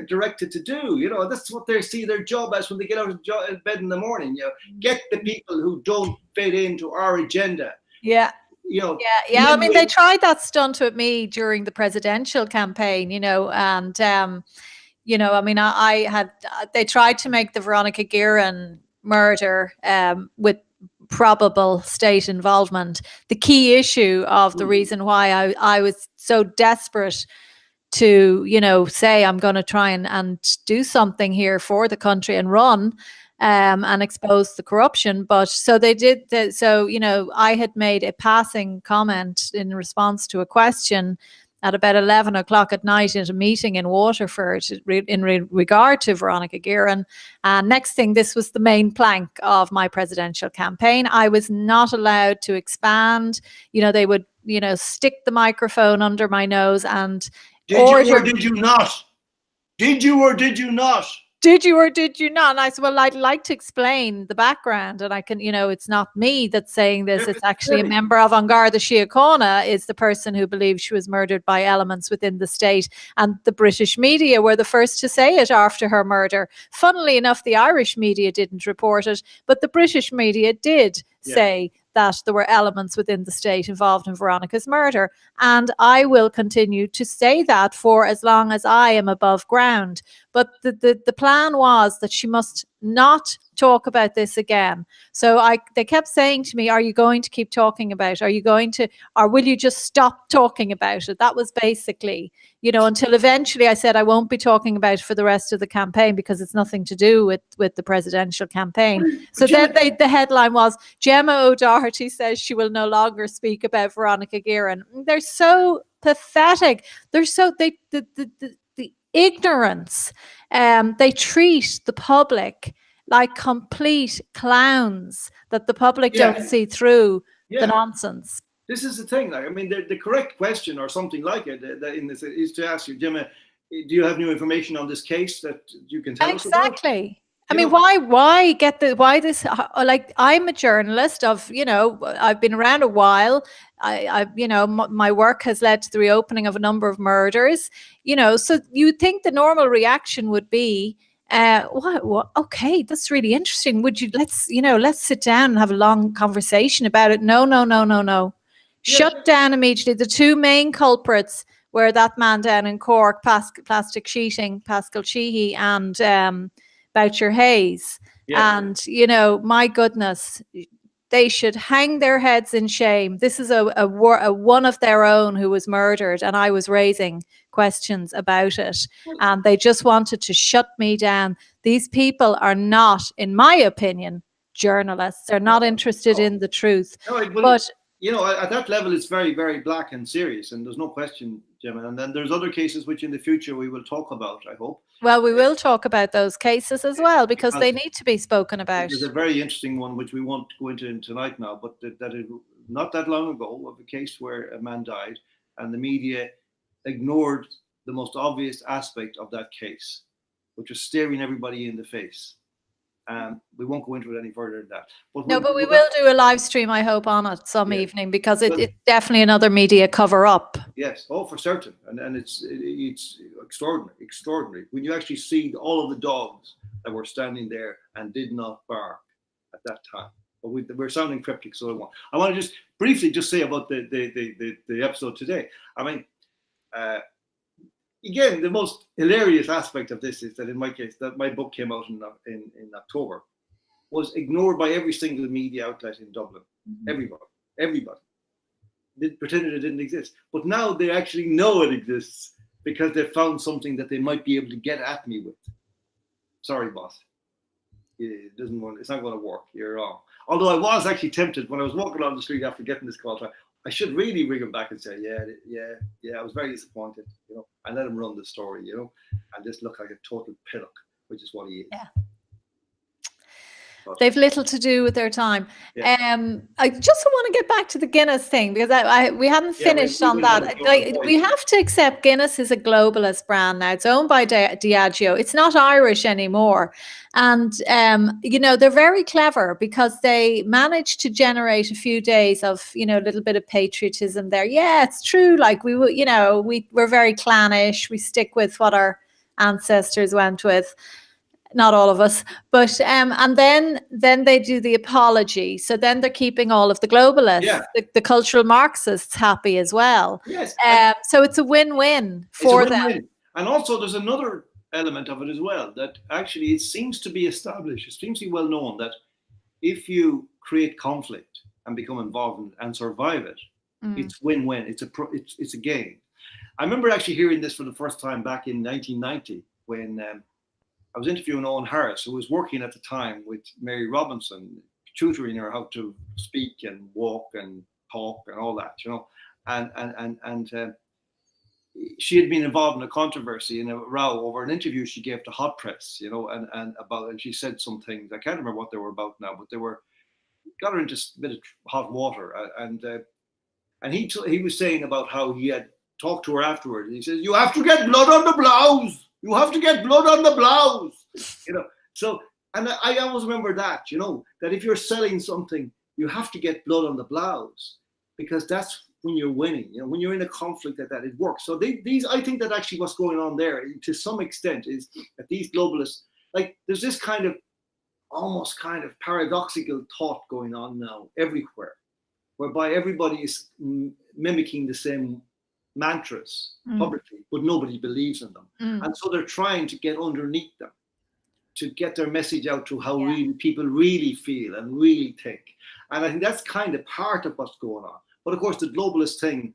directed to do. You know, that's what they see their job as when they get out of bed in the morning. You know, get the people who don't fit into our agenda. Yeah. You know, yeah. I mean, they tried that stunt with me during the presidential campaign. You know, and. You know, I mean, they tried to make the Veronica Guerin murder with probable state involvement. The key issue of the reason why I was so desperate to, say I'm going to try and do something here for the country and run and expose the corruption. But so they did. I had made a passing comment in response to a question at about 11 o'clock at night at a meeting in Waterford in regard to Veronica Guerin. And next thing, this was the main plank of my presidential campaign. I was not allowed to expand. They would, stick the microphone under my nose and Did you or did you not? Did you or did you not? Did you or did you not? And I said, well, I'd like to explain the background. And I can, it's not me that's saying this. It's actually a member of An Garda Síochána is the person who believes she was murdered by elements within the state. And the British media were the first to say it after her murder. Funnily enough, the Irish media didn't report it, but the British media did say that there were elements within the state involved in Veronica's murder. And I will continue to say that for as long as I am above ground. But the plan was that she must not talk about this again. So they kept saying to me, are you going to keep talking about it? Are you going to, or will you just stop talking about it? That was basically, until eventually I said I won't be talking about it for the rest of the campaign because it's nothing to do with the presidential campaign. So then the headline was, Gemma O'Doherty says she will no longer speak about Veronica Guerin. They're so pathetic. They're so, the ignorance. They treat the public like complete clowns that the public don't see through the nonsense. This is the thing. The correct question or something like it in this is to ask you, Gemma, do you have new information on this case that you can tell us about? Exactly. Why this? Like, I'm a journalist I've been around a while. My work has led to the reopening of a number of murders, so you'd think the normal reaction would be, what? Okay, that's really interesting. Let's sit down and have a long conversation about it. No. Shut down immediately. The two main culprits were that man down in Cork, plastic sheeting, Pascal Sheehy, and Boucher Hayes. And my goodness, they should hang their heads in shame. This is a one of their own who was murdered, and I was raising questions about it, and they just wanted to shut me down. These people are not, in my opinion, journalists. They're not interested in the truth. But at that level, it's very, very black and serious, and there's no question, Gemma. And then there's other cases which in the future we will talk about, I hope. Well, we will talk about those cases as well, because they need to be spoken about. There's a very interesting one which we won't go into tonight now, but that is not that long ago of a case where a man died and the media ignored the most obvious aspect of that case, which was staring everybody in the face. We won't go into it any further than that. But we will do a live stream, I hope, on it some evening, because it's definitely another media cover up. Yes, for certain, and it's extraordinary when you actually see all of the dogs that were standing there and did not bark at that time. But we're sounding cryptic, so I want to just briefly say about the episode today. Again, the most hilarious aspect of this is that in my case, that my book came out in October, was ignored by every single media outlet in Dublin. Mm-hmm. Everybody. They pretended it didn't exist. But now they actually know it exists because they found something that they might be able to get at me with. Sorry, boss. It's not going to work. You're wrong. Although I was actually tempted when I was walking along the street after getting this call. I should really ring him back and say, yeah, I was very disappointed, and let him run the story, and just look like a total pillock, which is what he is. Yeah. They've little to do with their time. Yeah. I just want to get back to the Guinness thing, because we hadn't finished on that. We have to accept Guinness is a globalist brand now. It's owned by Diageo. It's not Irish anymore. And, they're very clever because they managed to generate a few days of, a little bit of patriotism there. Yeah, it's true. Like we're very clannish. We stick with what our ancestors went with. Not all of us, but and then they do the apology. So then they're keeping all of the globalists, the cultural Marxists happy as well. Yes. So it's a win-win for them. And also there's another element of it as well, that actually it seems to be established. It seems to be well known that if you create conflict and become involved in it and survive it, it's win-win. It's a game. I remember actually hearing this for the first time back in 1990 when I was interviewing Owen Harris, who was working at the time with Mary Robinson, tutoring her how to speak and walk and talk and all that, and she had been involved in a controversy in a row over an interview she gave to Hot Press, and she said some things. I can't remember what they were about now, but they got her into a bit of hot water, and he was saying about how he had talked to her afterwards. He says, "You have to get blood on the blouse. You have to get blood on the blouse." So, and I always remember that, that if you're selling something, you have to get blood on the blouse, because that's when you're winning. When you're in a conflict like that, it works. So I think that actually what's going on there, to some extent, is that these globalists, like, there's this almost kind of paradoxical thought going on now everywhere, whereby everybody is mimicking the same mantras publicly, but nobody believes in them. And so they're trying to get underneath them to get their message out to how really people really feel and really think. And I think that's kind of part of what's going on. But of course, the globalist thing,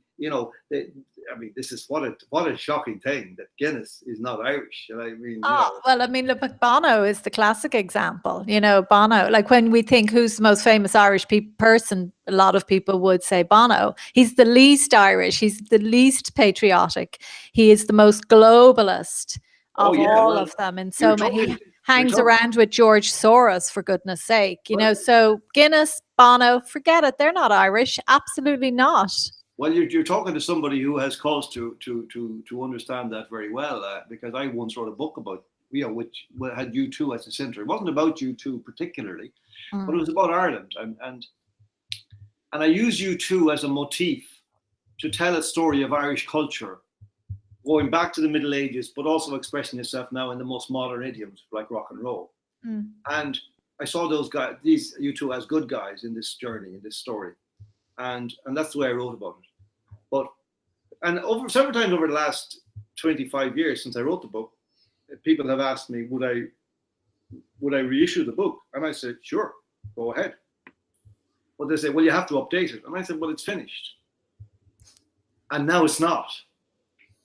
this is what a shocking thing that Guinness is not Irish. Look, Bono is the classic example. Bono, like when we think who's the most famous Irish person, a lot of people would say Bono. He's the least Irish. He's the least patriotic. He is the most globalist of all of them. And so he hangs around with George Soros, for goodness sake. So Guinness, Bono, forget it. They're not Irish. Absolutely not. Well, you're talking to somebody who has cause to understand that very well, because I once wrote a book about, which had U2 as the center. It wasn't about U2 particularly, but it was about Ireland, and I use U2 as a motif to tell a story of Irish culture, going back to the Middle Ages, but also expressing itself now in the most modern idioms like rock and roll. And I saw these U2 as good guys in this journey, in this story. And that's the way I wrote about it. And over several times over the last 25 years since I wrote the book, people have asked me, would I reissue the book? And I said, sure, go ahead. But they say, well, you have to update it. And I said, well, it's finished. And now it's not.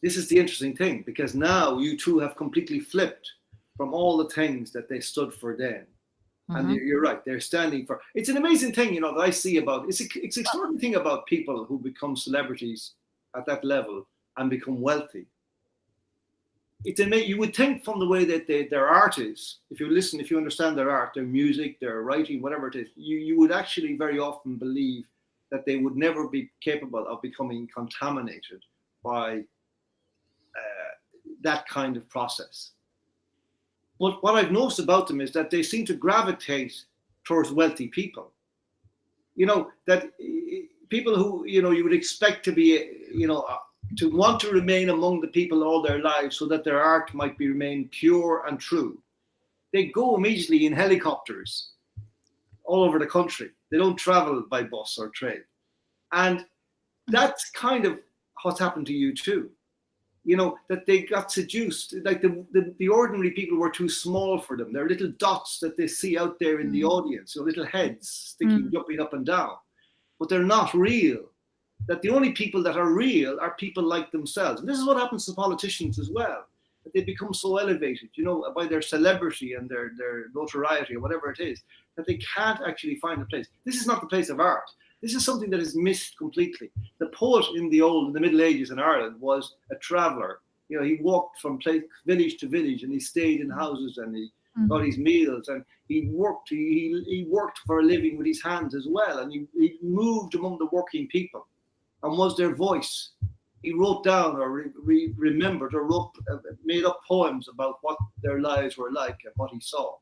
This is the interesting thing, because now U2 have completely flipped from all the things that they stood for then. And you're right, they're standing for. It's an amazing thing, that I see about. It's an extraordinary thing about people who become celebrities at that level and become wealthy. You would think from the way that their art is, if you understand their art, their music, their writing, whatever it is, you would actually very often believe that they would never be capable of becoming contaminated by that kind of process. But what I've noticed about them is that they seem to gravitate towards wealthy people. That people who, you would expect to be, to want to remain among the people all their lives so that their art might remain pure and true. They go immediately in helicopters all over the country. They don't travel by bus or train. And that's kind of what's happened to you too. That they got seduced, like the ordinary people were too small for them. They're little dots that they see out there in the audience, little heads jumping up and down, but they're not real. That the only people that are real are people like themselves. And this is what happens to politicians as well, that they become so elevated, by their celebrity and their notoriety or whatever it is, that they can't actually find a place. This is not the place of art. This is something that is missed completely. The poet in the Middle Ages in Ireland was a traveller. He walked from village to village, and he stayed in houses, and he got his meals, and he worked. He worked for a living with his hands as well, and he moved among the working people, and was their voice. He wrote down or remembered or made up poems about what their lives were like and what he saw.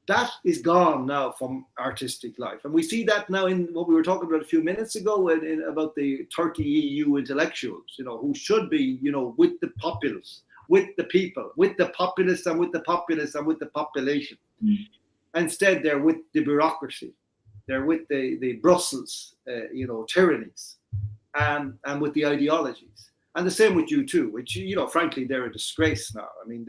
That is gone now from artistic life. And we see that now in what we were talking about a few minutes ago about the 30 EU intellectuals, who should be, with the populace, with the people, with the populace and with the populace and with the population. Instead, they're with the bureaucracy. They're with the Brussels, tyrannies and with the ideologies. And the same with U2, which, frankly, they're a disgrace now. I mean,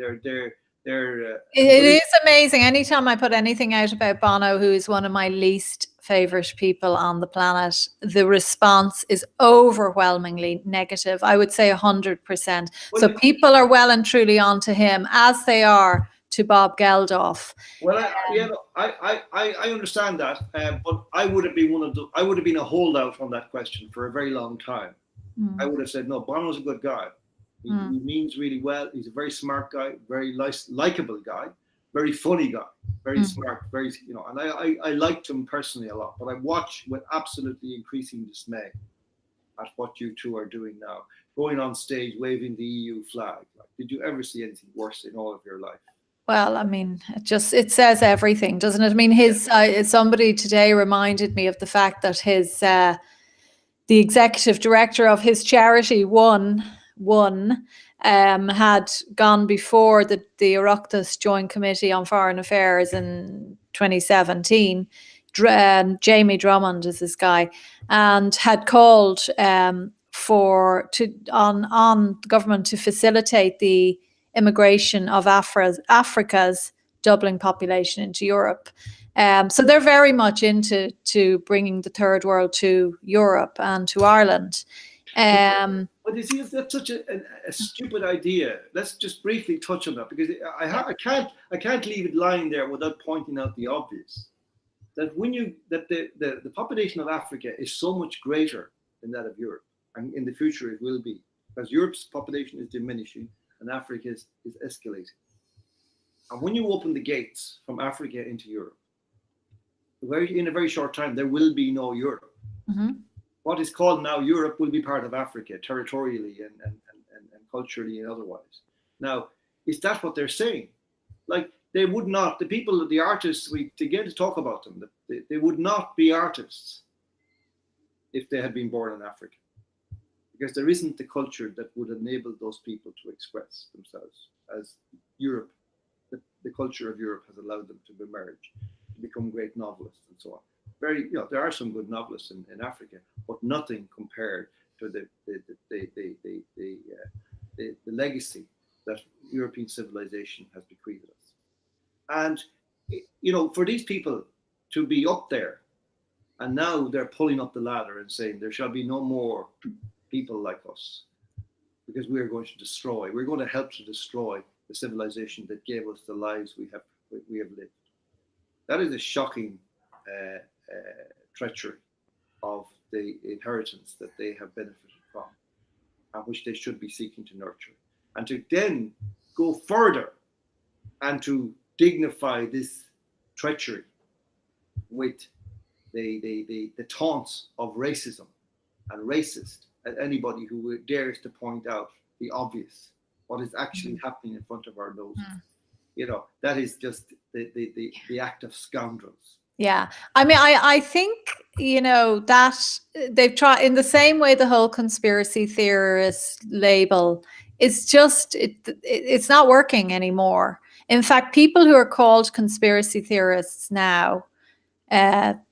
They're it is amazing. Anytime I put anything out about Bono, who is one of my least favorite people on the planet, the response is overwhelmingly negative. I would say 100%. So people are well and truly onto him, as they are to Bob Geldof. Well, I understand that, but I would have been I would have been a holdout on that question for a very long time. I would have said, no, Bono's a good guy. He means really well. He's a very smart guy, very likable guy, very funny guy, very smart, very, and I liked him personally a lot. But I watch with absolutely increasing dismay at what you two are doing now, going on stage, waving the EU flag. Like, did you ever see anything worse in all of your life? Well, I mean, it says everything, doesn't it? I mean, somebody today reminded me of the fact that the executive director of his charity, One, had gone before the Oireachtas Joint Committee on Foreign Affairs in 2017. Jamie Drummond is this guy, and had called on the government to facilitate the immigration of Africa's doubling population into Europe. So they're very much into bringing the third world to Europe and to Ireland. But you see, that's such a stupid idea. Let's just briefly touch on that, because I can't leave it lying there without pointing out the obvious. That the population of Africa is so much greater than that of Europe, and in the future it will be, because Europe's population is diminishing and Africa is escalating. And when you open the gates from Africa into Europe, in a very short time, there will be no Europe. Mm-hmm. What is called now Europe will be part of Africa, territorially and culturally and otherwise. Now, is that what they're saying? Like, they would not, the people, the artists, to get to talk about them, they would not be artists if they had been born in Africa. Because there isn't the culture that would enable those people to express themselves as Europe, the culture of Europe has allowed them to emerge, to become great novelists and so on. There are some good novelists in Africa, but nothing compared to the legacy that European civilization has bequeathed us. And for these people to be up there, and now they're pulling up the ladder and saying there shall be no more people like us, because we're going to help to destroy the civilization that gave us the lives we have lived. That is a shocking treachery of the inheritance that they have benefited from, and which they should be seeking to nurture. And to then go further and to dignify this treachery with the taunts of racism and racist, and anybody who dares to point out the obvious, what is actually happening in front of our noses. That is just the act of scoundrels. Yeah. I mean, I think, that they've tried, in the same way the whole conspiracy theorist label is just, it's not working anymore. In fact, people who are called conspiracy theorists now,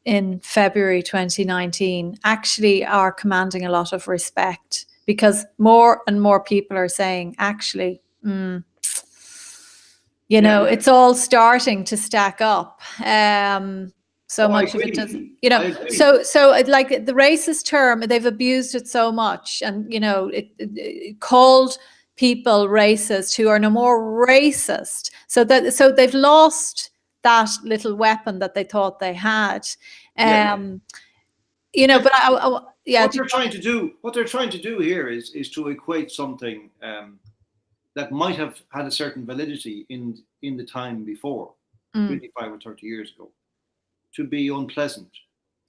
in February 2019, actually are commanding a lot of respect, because more and more people are saying, actually, it's all starting to stack up. So much of it doesn't, so like the racist term, they've abused it so much, and it called people racist who are no more racist. So they've lost that little weapon that they thought they had. But what they're trying to do here is to equate something that might have had a certain validity in the time before, 25 or 30 years ago, to be unpleasant,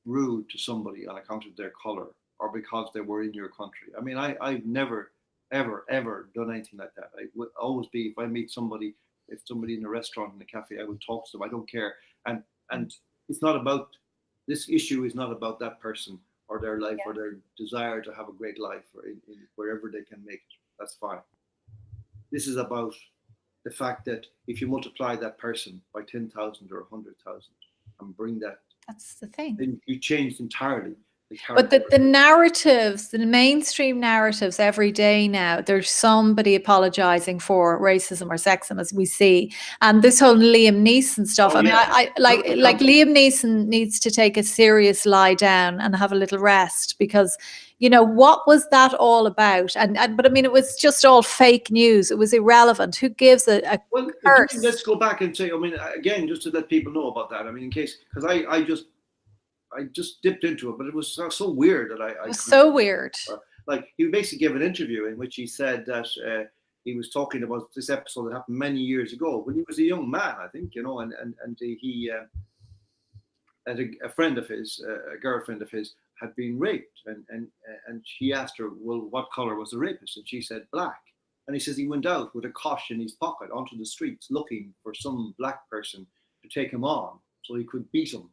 rude to somebody on account of their color or because they were in your country. I mean, I've never, ever done anything like that. I would always be, if I meet somebody, if somebody in a restaurant, in a cafe, I would talk to them. I don't care. And it's not about, this issue is not about that person or their life or their desire to have a great life or in wherever they can make it. That's fine. This is about the fact that if you multiply that person by 10,000 or 100,000 and bring that, that's the thing. then you changed entirely But the narratives, the mainstream narratives every day now, there's somebody apologizing for racism or sexism, as we see. And this whole Liam Neeson stuff, I like Liam Neeson needs to take a serious lie down and have a little rest, because, you know, what was that all about? But I mean, it was just all fake news. It was irrelevant. Who gives a well, curse? Again, let's go back and say, I mean, again, just to let people know about that. I mean, in case, because I just dipped into it, but it was so weird that it was so weird. Like, he basically gave an interview in which he said that he was talking about this episode that happened many years ago when he was a young man, I think, you know, and he a friend of his, a girlfriend of his, had been raped, and he asked her, well, what color was the rapist? And she said black. And he says he went out with a kosh in his pocket onto the streets looking for some black person to take him on so he could beat him.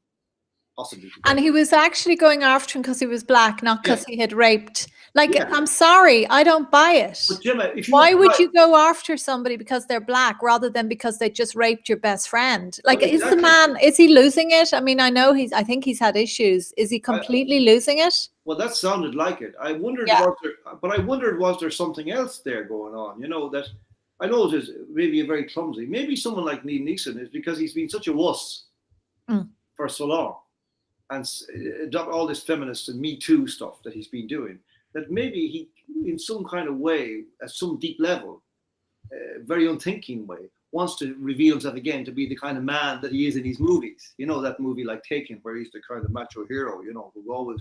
And he was actually going after him because he was black, not because he had raped. Like, I'm sorry, I don't buy it. But Gemma, why would you go after somebody because they're black rather than because they just raped your best friend? Like, well, exactly. Is the man, is he losing it? I mean, I think he's had issues. Is he completely losing it? Well, that sounded like it. I wondered, was there something else there going on? You know, that I know it is maybe a very clumsy. Maybe someone like Liam Neeson is because he's been such a wuss for so long. And all this feminist and Me Too stuff that he's been doing, that maybe he, in some kind of way, at some deep level, very unthinking way, wants to reveal himself again to be the kind of man that he is in these movies. You know, that movie like Taken, where he's the kind of macho hero, you know, who always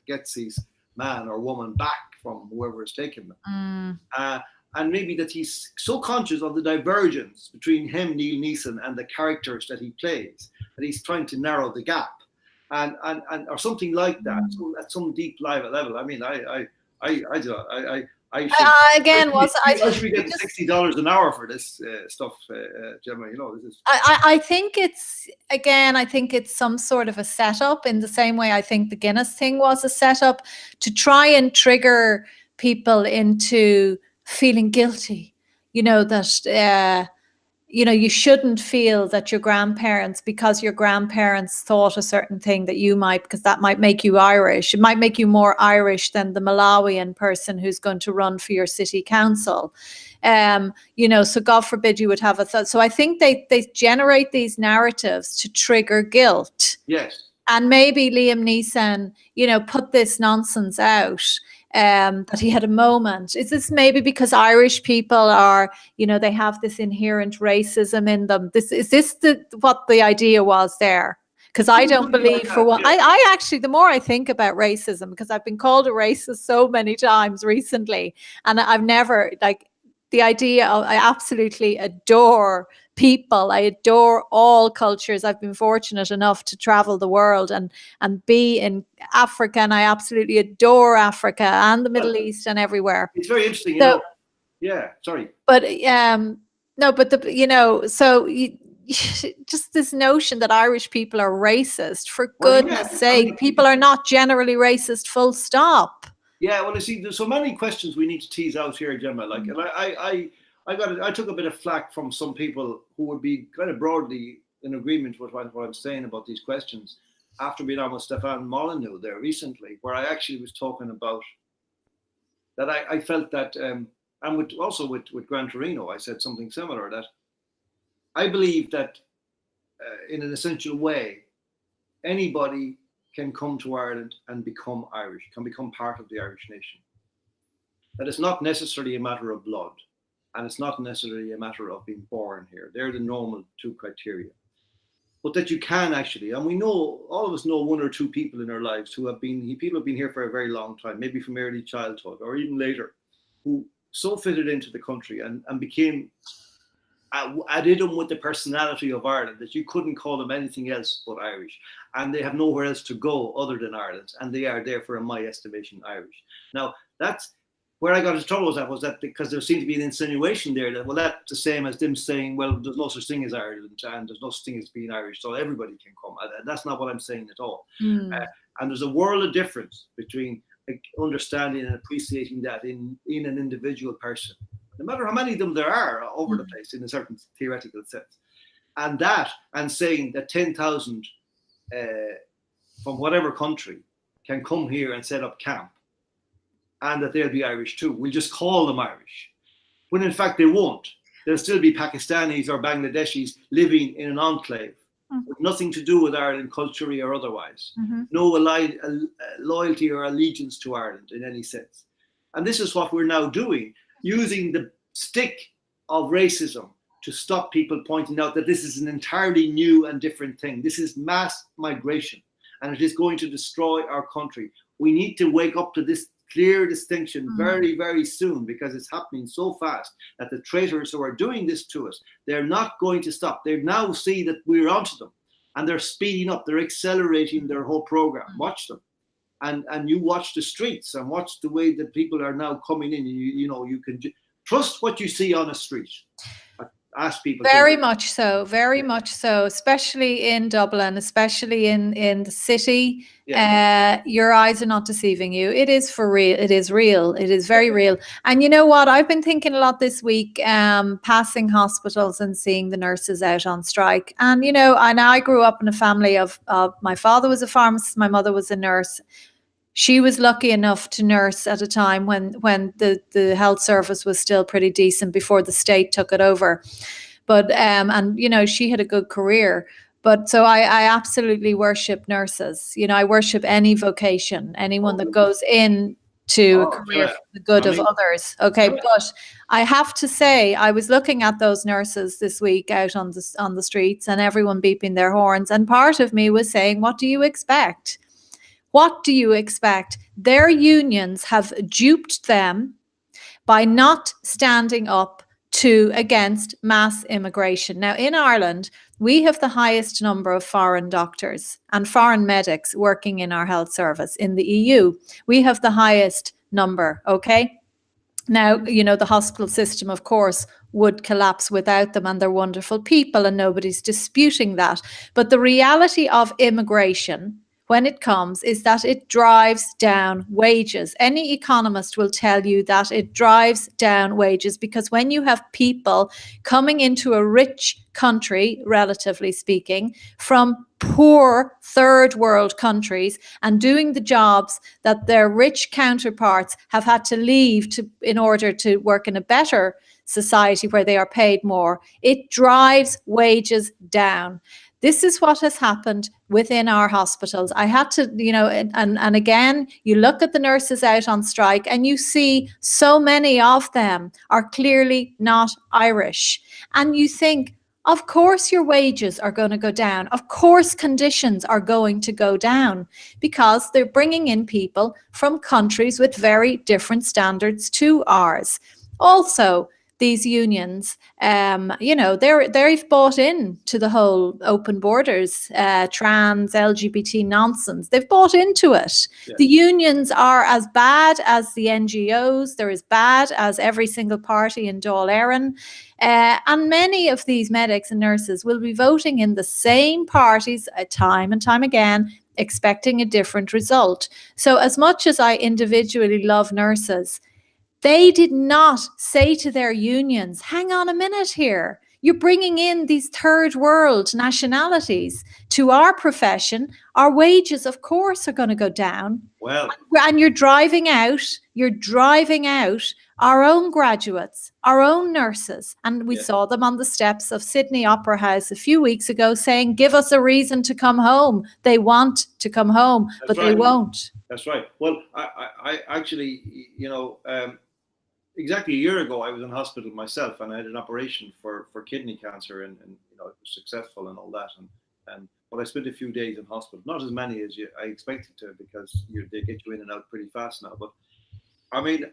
gets his man or woman back from whoever is taking them. And maybe that he's so conscious of the divergence between him, Neil Neeson, and the characters that he plays, that he's trying to narrow the gap. And or something like that, so at some deep level. I mean, I should be getting $60 an hour for this stuff, Gemma. You know, this is. I think it's some sort of a setup, in the same way I think the Guinness thing was a setup to try and trigger people into feeling guilty. You know, that. You know, you shouldn't feel that your grandparents, because your grandparents thought a certain thing that you might, because that might make you Irish. It might make you more Irish than the Malawian person who's going to run for your city council. You know, so God forbid you would have a thought. So I think they generate these narratives to trigger guilt. Yes. And maybe Liam Neeson, you know, put this nonsense out. That he had a moment. Is this maybe because Irish people are, you know, they have this inherent racism in them? Is this what the idea was there? Because I don't believe for one. I actually, the more I think about racism, because I've been called a racist so many times recently, and I've never, like, the idea of, I absolutely adore people. I adore all cultures. I've been fortunate enough to travel the world and be in Africa, and I absolutely adore Africa and the Middle East and everywhere. It's very interesting, you know. Yeah, sorry. But no, but you know, so just this notion that Irish people are racist, for goodness sake, I mean, people are not generally racist, full stop. Yeah, well, you see, there's so many questions we need to tease out here, Gemma. Like, and I took a bit of flack from some people who would be kind of broadly in agreement with what I'm saying about these questions after being on with Stefan Molyneux there recently, where I actually was talking about that I felt that, and with Gran Torino, I said something similar, that I believe that in an essential way, anybody can come to Ireland and become Irish, can become part of the Irish nation. That it's not necessarily a matter of blood, and it's not necessarily a matter of being born here. They're the normal two criteria. But that you can actually, and we know, all of us know one or two people in our lives who have been here for a very long time, maybe from early childhood or even later, who so fitted into the country and became added them with the personality of Ireland that you couldn't call them anything else but Irish. And they have nowhere else to go other than Ireland. And they are therefore, in my estimation, Irish. Now, that's where I got into trouble was that because there seemed to be an insinuation there that, well, that's the same as them saying, well, there's no such thing as Ireland and there's no such thing as being Irish, so everybody can come. And that's not what I'm saying at all. And there's a world of difference between understanding and appreciating that in an individual person, no matter how many of them there are over the place in a certain theoretical sense. And saying that 10,000 from whatever country can come here and set up camp, and that they'll be Irish too. We'll just call them Irish, when in fact they won't. They'll still be Pakistanis or Bangladeshis living in an enclave with nothing to do with Ireland culturally or otherwise. No loyalty or allegiance to Ireland in any sense. And this is what we're now doing, using the stick of racism to stop people pointing out that this is an entirely new and different thing. This is mass migration, and it is going to destroy our country. We need to wake up to this clear distinction very, very soon, because it's happening so fast that the traitors who are doing this to us, they're not going to stop. They now see that we're onto them, and they're speeding up. They're accelerating their whole program. Watch them. And you watch the streets and watch the way that people are now coming in. You can trust what you see on a street. Ask people. Very much so, especially in Dublin, especially in the city. Your eyes are not deceiving you. It is for real. It is real. It is very real. And you know what? I've been thinking a lot this week, passing hospitals and seeing the nurses out on strike. And, and I grew up in a family of my father was a pharmacist, my mother was a nurse. She was lucky enough to nurse at a time when the health service was still pretty decent before the state took it over. But and she had a good career. But so I absolutely worship nurses. I worship any vocation, anyone that goes in to a career for the good of others. Okay, but I have to say, I was looking at those nurses this week out on the streets, and everyone beeping their horns, and part of me was saying, what do you expect? What do you expect? Their unions have duped them by not standing up against mass immigration. Now, in Ireland, we have the highest number of foreign doctors and foreign medics working in our health service. In the EU, we have the highest number, okay? Now, the hospital system, of course, would collapse without them, and they're wonderful people, and nobody's disputing that. But the reality of immigration, when it comes, is that it drives down wages. Any economist will tell you that it drives down wages, because when you have people coming into a rich country, relatively speaking, from poor third world countries and doing the jobs that their rich counterparts have had to leave in order to work in a better society where they are paid more, it drives wages down. This is what has happened within our hospitals. I had to, and again, you look at the nurses out on strike and you see so many of them are clearly not Irish. And you think, of course your wages are going to go down. Of course conditions are going to go down, because they're bringing in people from countries with very different standards to ours. Also, these unions, they've bought in to the whole open borders, trans, LGBT nonsense. They've bought into it. Yeah. The unions are as bad as the NGOs. They're as bad as every single party in Dáil Éireann. And many of these medics and nurses will be voting in the same parties time and time again, expecting a different result. So as much as I individually love nurses, they did not say to their unions, hang on a minute here. You're bringing in these third world nationalities to our profession. Our wages, of course, are going to go down. Well, and you're driving out our own graduates, our own nurses. And we saw them on the steps of Sydney Opera House a few weeks ago saying, give us a reason to come home. They want to come home, but they won't. That's right. Well, I actually, exactly a year ago, I was in hospital myself, and I had an operation for kidney cancer, and it was successful and all that. But I spent a few days in hospital, not as many as I expected to, because they get you in and out pretty fast now. But I mean,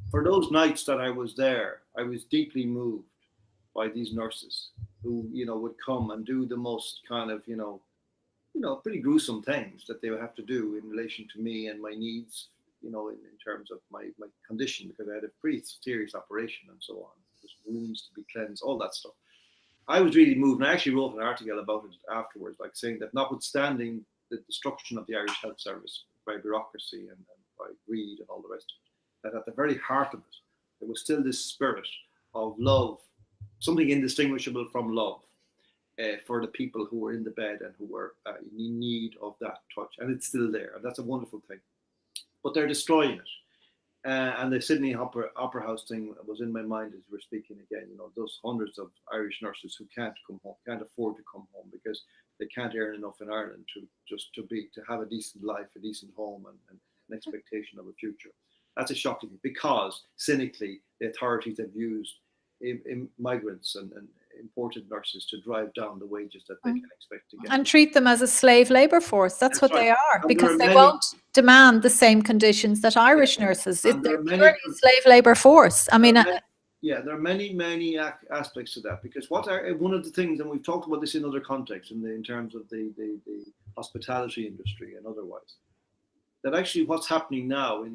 for those nights that I was there, I was deeply moved by these nurses who, would come and do the most kind of, pretty gruesome things that they would have to do in relation to me and my needs, in terms of my condition, because I had a pretty serious operation and so on. There's wounds to be cleansed, all that stuff. I was really moved, and I actually wrote an article about it afterwards, saying that notwithstanding the destruction of the Irish health service by bureaucracy and by greed and all the rest of it, that at the very heart of it, there was still this spirit of love, something indistinguishable from love. for the people who were in the bed and who were in need of that touch. And it's still there. And that's a wonderful thing. But they're destroying it. And the Sydney Opera House thing was in my mind as we're speaking again. You know, those hundreds of Irish nurses who can't come home, can't afford to come home because they can't earn enough in Ireland to have a decent life, a decent home, and an expectation of a future. That's a shocking thing because cynically the authorities have used migrants and imported nurses to drive down the wages that they can expect to get. And treat them as a slave labour force. That's what right. they are, And because they won't demand the same conditions that Irish nurses. They're purely a slave labour force. I mean, there are many aspects to that, because one of the things, and we've talked about this in other contexts, in terms of the hospitality industry and otherwise, that actually what's happening now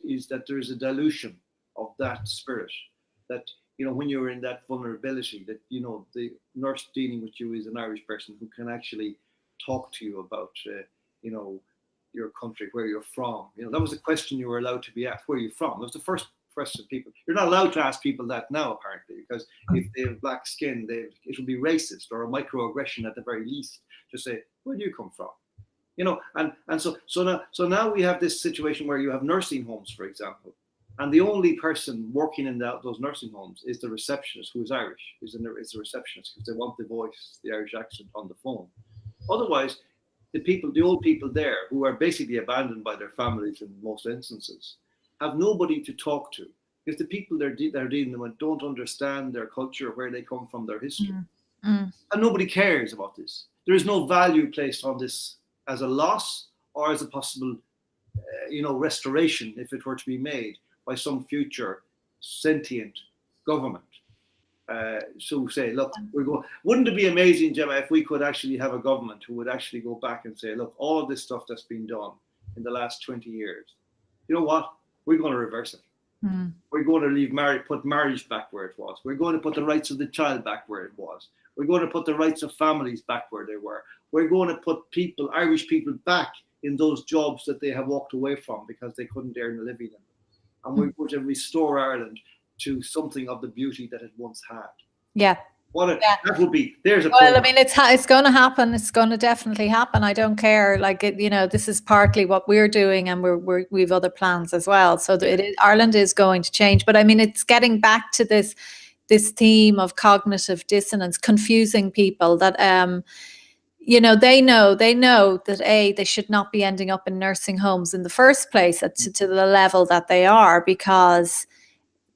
is that there is a dilution of that spirit, that, you know, when you're in that vulnerability, that, you know, the nurse dealing with you is an Irish person who can actually talk to you about, you know, your country, where you're from. You know, that was a question you were allowed to be asked. Where are you from? That was the first question people. You're not allowed to ask people that now, apparently, because if they have black skin, it will be racist or a microaggression at the very least to say, where do you come from? You know, and so now we have this situation where you have nursing homes, for example, and the only person working in those nursing homes is the receptionist, who is Irish, is the receptionist, because they want the voice, the Irish accent on the phone. Otherwise, the old people there, who are basically abandoned by their families in most instances, have nobody to talk to, because the people they're dealing with don't understand their culture, where they come from, their history. And nobody cares about this. There is no value placed on this as a loss or as a possible, restoration, if it were to be made by some future sentient government. So say, look, wouldn't it be amazing, Gemma, if we could actually have a government who would actually go back and say, look, all of this stuff that's been done in the last 20 years, you know what? We're going to reverse it. We're going to put marriage back where it was. We're going to put the rights of the child back where it was. We're going to put the rights of families back where they were. We're going to put Irish people back in those jobs that they have walked away from because they couldn't earn a living in them. And we're going to restore Ireland to something of the beauty that it once had. Yeah. That would be, there's a well, I mean, it's going to happen. It's going to definitely happen. I don't care. Like, this is partly what we're doing, and we've other plans as well. So Ireland is going to change. But I mean, it's getting back to this theme of cognitive dissonance, confusing people that, they know that they should not be ending up in nursing homes in the first place to the level that they are, because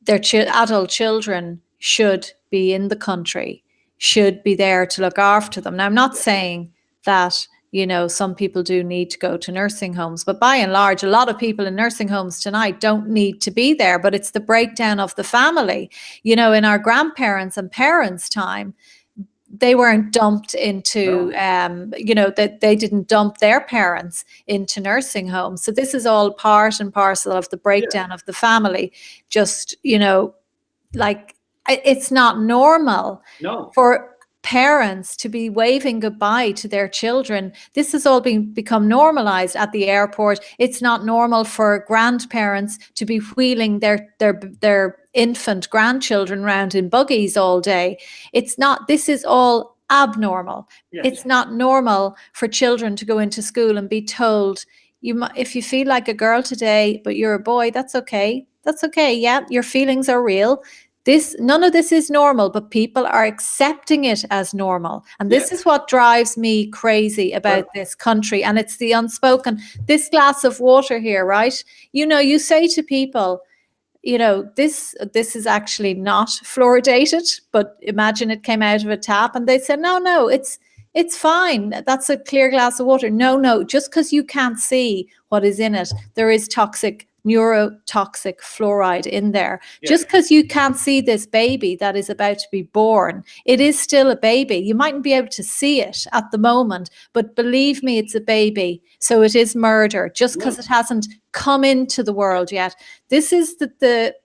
their adult children should be in the country, should be there to look after them. Now, I'm not saying that, some people do need to go to nursing homes, but by and large, a lot of people in nursing homes tonight don't need to be there, but it's the breakdown of the family. In our grandparents' and parents' time, they weren't dumped into, that they didn't dump their parents into nursing homes. So this is all part and parcel of the breakdown of the family. Just, like, it's not normal for parents to be waving goodbye to their children. This has all become normalized at the airport. It's not normal for grandparents to be wheeling their infant grandchildren around in buggies all day. This is all abnormal. Yes. It's not normal for children to go into school and be told, if you feel like a girl today, but you're a boy, that's okay. That's okay. Yeah, your feelings are real. None of this is normal, but people are accepting it as normal. And this is what drives me crazy about this country. And it's the unspoken, this glass of water here, right? You say to people, this is actually not fluoridated, but imagine it came out of a tap, and they said, no, it's fine. That's a clear glass of water. No, just because you can't see what is in it, there is neurotoxic fluoride in there. Just because you can't see this baby that is about to be born, it is still a baby. You mightn't be able to see it at the moment, but believe me, it's a baby. So it is murder just because it hasn't come into the world yet. This is the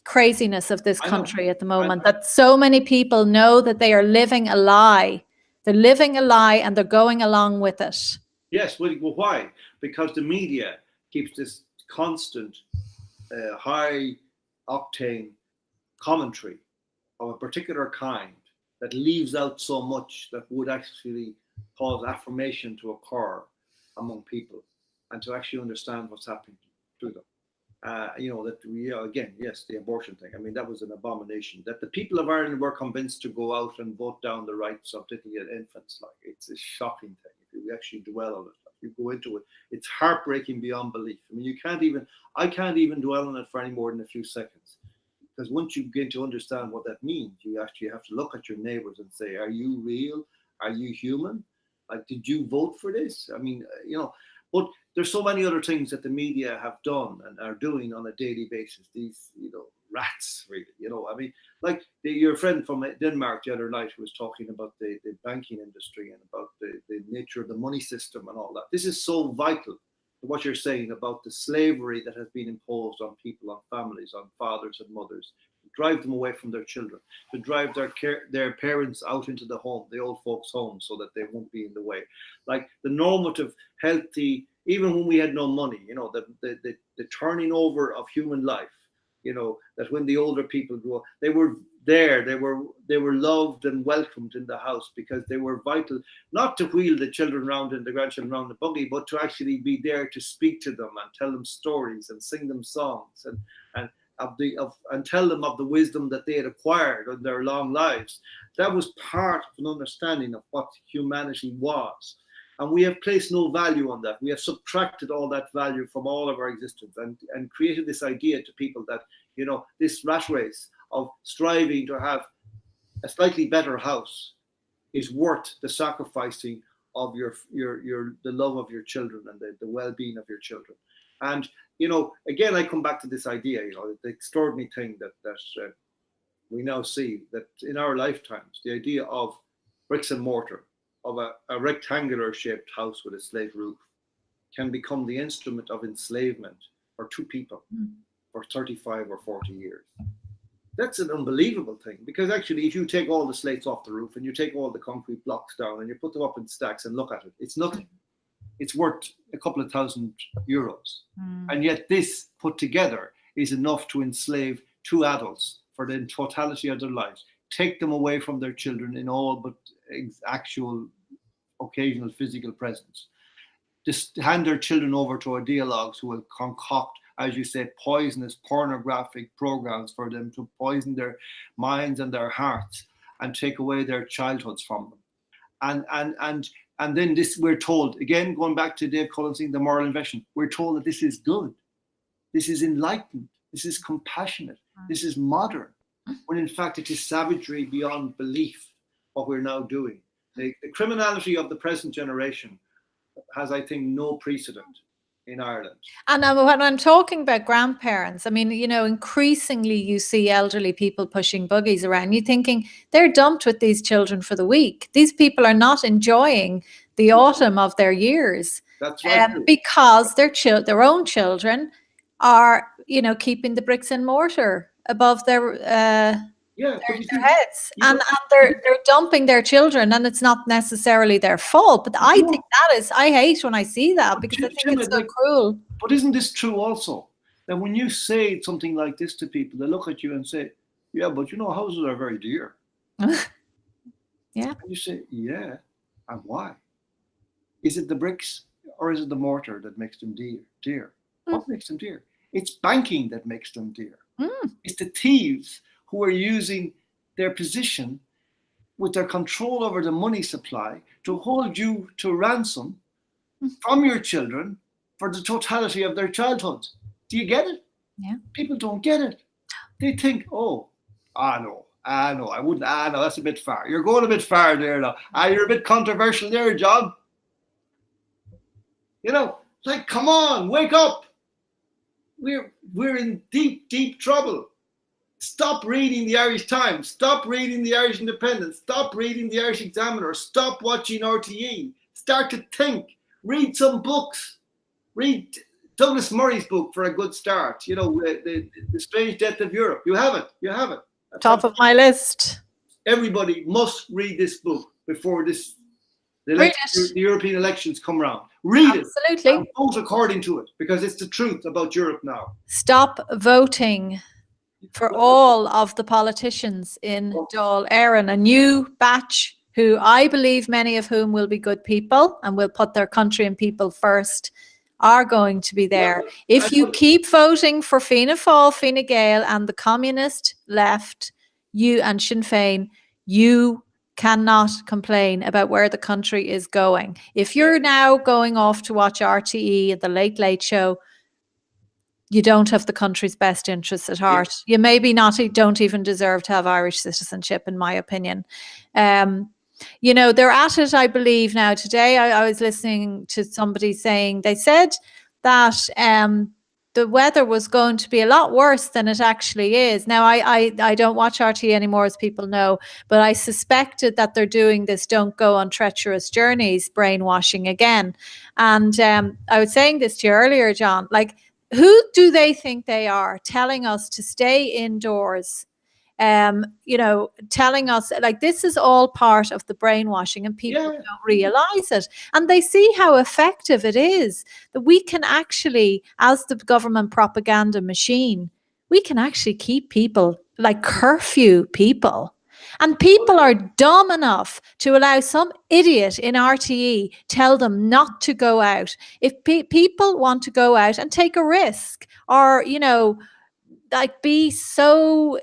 craziness of this country at the moment, that so many people know that they are living a lie. They're living a lie and they're going along with it. Yes, well, why? Because the media keeps this constant high octane commentary of a particular kind that leaves out so much that would actually cause affirmation to occur among people and to actually understand what's happening to them. That again, yes, the abortion thing. I mean, that was an abomination. That the people of Ireland were convinced to go out and vote down the rights of particularly infants, like, it's a shocking thing. If you actually dwell on it, like, you go into it, it's heartbreaking beyond belief. I mean, I can't even dwell on it for any more than a few seconds, because once you begin to understand what that means, you actually have to look at your neighbors and say, are you real? Are you human? Like, did you vote for this? I mean, but there's so many other things that the media have done and are doing on a daily basis. These, rats, really. I mean, like your friend from Denmark the other night was talking about the banking industry and about the nature of the money system and all that. This is so vital to what you're saying about the slavery that has been imposed on people, on families, on fathers and mothers, to drive them away from their children, to drive their parents out into the home, the old folks' home, so that they won't be in the way. Like the normative, healthy, even when we had no money, the turning over of human life, that when the older people grew up, they were there, they were loved and welcomed in the house because they were vital, not to wheel the children around and the grandchildren around the buggy, but to actually be there to speak to them and tell them stories and sing them songs and tell them of the wisdom that they had acquired in their long lives. That was part of an understanding of what humanity was. And we have placed no value on that. We have subtracted all that value from all of our existence and created this idea to people that, this rat race of striving to have a slightly better house is worth the sacrificing of the love of your children and the well-being of your children. And, again, I come back to this idea, the extraordinary thing that we now see, that in our lifetimes, the idea of bricks and mortar, of a rectangular shaped house with a slate roof, can become the instrument of enslavement for two people for 35 or 40 years. That's an unbelievable thing, because actually if you take all the slates off the roof and you take all the concrete blocks down and you put them up in stacks and look at it, it's nothing. It's worth a couple of €1,000. And yet this put together is enough to enslave two adults for the totality of their lives, take them away from their children in all but actual occasional physical presence, just hand their children over to ideologues who will concoct, as you say, poisonous pornographic programs for them to poison their minds and their hearts and take away their childhoods from them. And then this, we're told, again, going back to Dave Cullen's thing, the moral invention, we're told that this is good, this is enlightened, this is compassionate, this is modern, when in fact it is savagery beyond belief, what we're now doing. The criminality of the present generation has, I think, no precedent in Ireland. And when I'm talking about grandparents, I mean, increasingly you see elderly people pushing buggies around. You're thinking they're dumped with these children for the week. These people are not enjoying the autumn of their years. That's right. Because their own children are, keeping the bricks and mortar above their heads, and they're dumping their children, and it's not necessarily their fault. But I think I hate when I see that, because I think it's so cruel. But isn't this true also? That when you say something like this to people, they look at you and say, yeah, but houses are very dear. Yeah. And you say, yeah, and why? Is it the bricks or is it the mortar that makes them dear? What makes them dear? It's banking that makes them dear. It's the thieves who are using their position with their control over the money supply to hold you to ransom from your children for the totality of their childhoods. Do you get it? Yeah. People don't get it. They think, no, I wouldn't, no, that's a bit far. You're going a bit far there now. You're a bit controversial there, John. Like, come on, wake up. We're in deep, deep trouble. Stop reading the Irish Times. Stop reading the Irish Independent. Stop reading the Irish Examiner. Stop watching RTE. Start to think. Read some books. Read Douglas Murray's book for a good start. The Strange Death of Europe. You have it. That's top of my list. Everybody must read this book before the European elections come around. Read it. Absolutely. And vote according to it, because it's the truth about Europe now. Stop voting for all of the politicians in Dáil Éireann, a new batch who I believe many of whom will be good people and will put their country and people first, are going to be there. If you keep voting for Fianna Fáil, Fine Gael and the communist left, you and Sinn Féin, you cannot complain about where the country is going. If you're now going off to watch RTE at the Late Late Show, you don't have the country's best interests at heart. You maybe don't even deserve to have Irish citizenship, in my opinion. You know, they're at it, I believe, now. Today, I was listening to somebody saying, they said that the weather was going to be a lot worse than it actually is. Now, I don't watch RT anymore, as people know, but I suspected that they're doing this don't go on treacherous journeys brainwashing again. And I was saying this to you earlier, John, like, who do they think they are telling us to stay indoors? You know, telling us like this is all part of the brainwashing and people don't realize it. And they see how effective it is that we can actually, as the government propaganda machine, we can actually keep people, like curfew people. And people are dumb enough to allow some idiot in RTE tell them not to go out. If people want to go out and take a risk, or, you know, like be so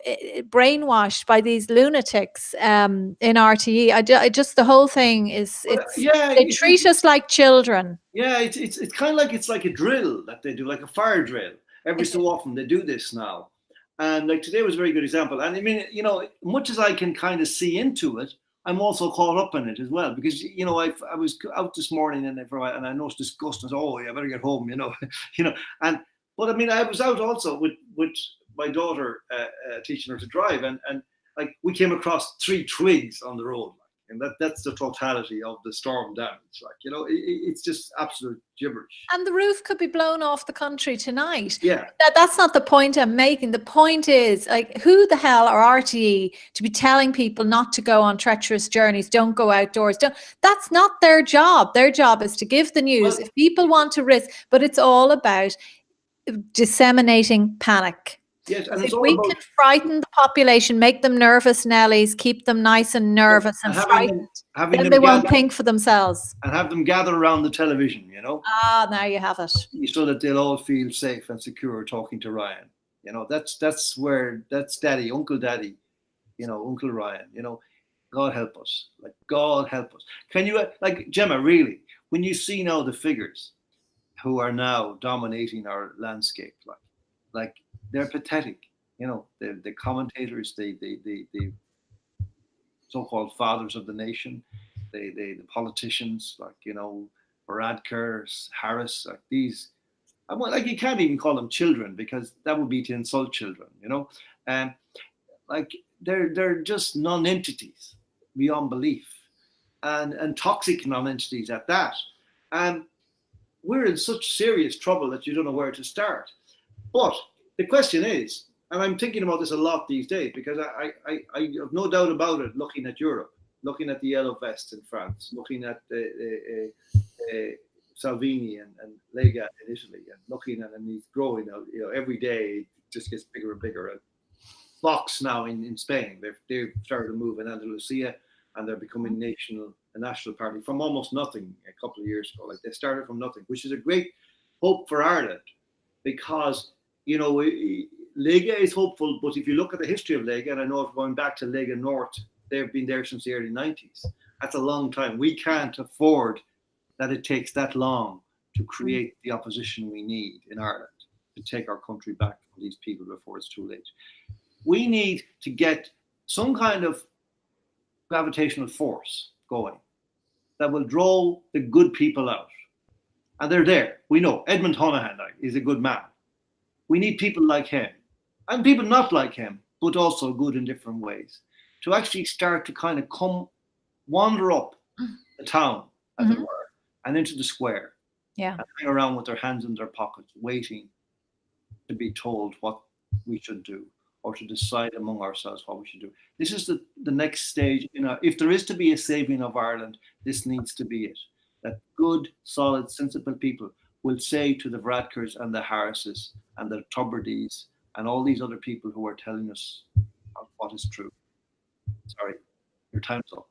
brainwashed by these lunatics in RTE. I just the whole thing is they treat us like children. Yeah, it's kind of like, it's like a drill that they do, like a fire drill. Every so often they do this now. And like today was a very good example. And I mean, you know, much as I can kind of see into it, I'm also caught up in it as well, because, you know, I was out this morning and I noticed disgust and I said, oh, yeah, I better get home, you know, but I mean, I was out also with my daughter, teaching her to drive, and like we came across 3 twigs on the road, and that's the totality of the storm damage. Like, you know, it's just absolute gibberish. And the roof could be blown off the country tonight. Yeah, that's not the point I'm making. The point is, like, who the hell are RTE to be telling people not to go on treacherous journeys, don't go outdoors? That's not their job. Their job is to give the news. If people want to risk, but it's all about disseminating panic. Yes, and if we can frighten the population, make them nervous Nellies, keep them nice and nervous and frightened, then they won't think for themselves. And have them gather around the television, you know. Ah, now you have it. So that they'll all feel safe and secure talking to Ryan. You know, that's Daddy, Uncle Daddy, you know, Uncle Ryan, you know. God help us. Like, God help us. Can you, like, Gemma, really, when you see now the figures who are now dominating our landscape, like they're pathetic, you know, the commentators, the so-called fathers of the nation, the politicians, like, you know, Varadkar, Harris, like these, like you can't even call them children, because that would be to insult children, you know, and like they're just non-entities beyond belief, and toxic non-entities at that, and we're in such serious trouble that you don't know where to start. But the question is, and I'm thinking about this a lot these days, because I have no doubt about it, looking at Europe, looking at the yellow vests in France, looking at Salvini and Lega in Italy, and looking at him, he's growing, you know, every day it just gets bigger and bigger. And Vox now in Spain, they've started to move in Andalusia, and they're becoming a national party from almost nothing a couple of years ago. Like, they started from nothing, which is a great hope for Ireland, because, you know, Lega is hopeful, but if you look at the history of Lega, and I know if going back to Lega North, they've been there since the early 90s. That's a long time. We can't afford that it takes that long to create the opposition we need in Ireland to take our country back from these people before it's too late. We need to get some kind of gravitational force going that will draw the good people out. And they're there. We know Edmund Honohan is a good man. We need people like him, and people not like him, but also good in different ways, to actually start to kind of wander up the town, as it were, and into the square, and hang around with their hands in their pockets, waiting to be told what we should do, or to decide among ourselves what we should do. This is the next stage. You know, if there is to be a saving of Ireland, this needs to be it. That good, solid, sensible people will say to the Varadkars and the Harrises and the Tubridies and all these other people who are telling us what is true. Sorry, your time's up.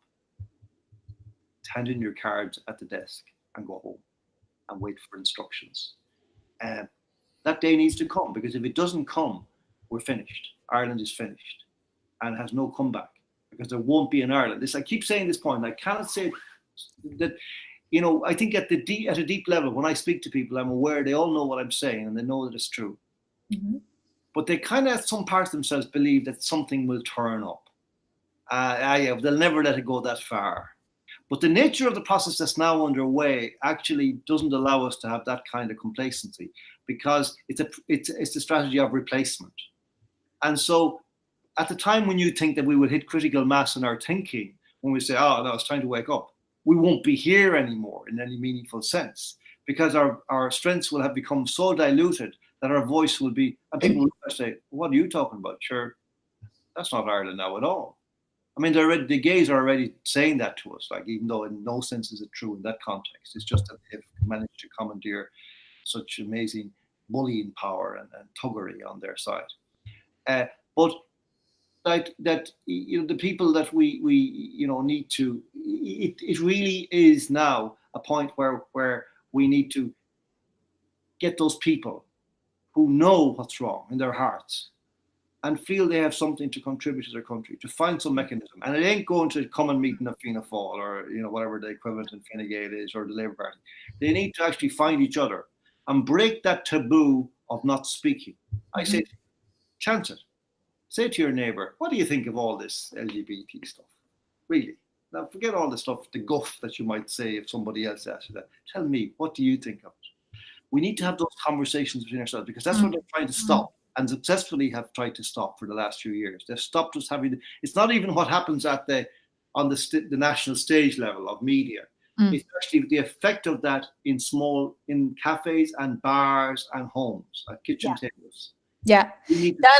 Hand in your cards at the desk and go home and wait for instructions. That day needs to come, because if it doesn't come, we're finished. Ireland is finished and has no comeback, because there won't be an Ireland. I keep saying this point. I cannot say that. I think at a deep level, when I speak to people, I'm aware they all know what I'm saying and they know that it's true. Mm-hmm. But they kind of, some parts of themselves, believe that something will turn up. They'll never let it go that far. But the nature of the process that's now underway actually doesn't allow us to have that kind of complacency, because it's a strategy of replacement. And so at the time when you think that we will hit critical mass in our thinking, when we say, oh, no, it's time to wake up, we won't be here anymore in any meaningful sense, because our strengths will have become so diluted that our voice will be, and people will say, what are you talking about? Sure, that's not Ireland now at all. I mean, the gays are already saying that to us, like, even though in no sense is it true in that context. It's just that they've managed to commandeer such amazing bullying power and thuggery on their side. But like that, the people that we need to, it really is now a point where we need to get those people who know what's wrong in their hearts and feel they have something to contribute to their country, to find some mechanism. And it ain't going to come and meet in a Fianna Fáil or whatever the equivalent in Fine Gael is, or the Labour Party. They need to actually find each other and break that taboo of not speaking. I say, chance it. Say to your neighbour, what do you think of all this LGBT stuff? Really? Now forget all the stuff, the guff that you might say if somebody else asks you that. Tell me, what do you think of it? We need to have those conversations between ourselves, because that's what they're trying to stop, and successfully have tried to stop for the last few years. They've stopped us having. It's not even what happens on the national stage level of media. It's actually the effect of that in cafes and bars and homes at kitchen tables. Yeah.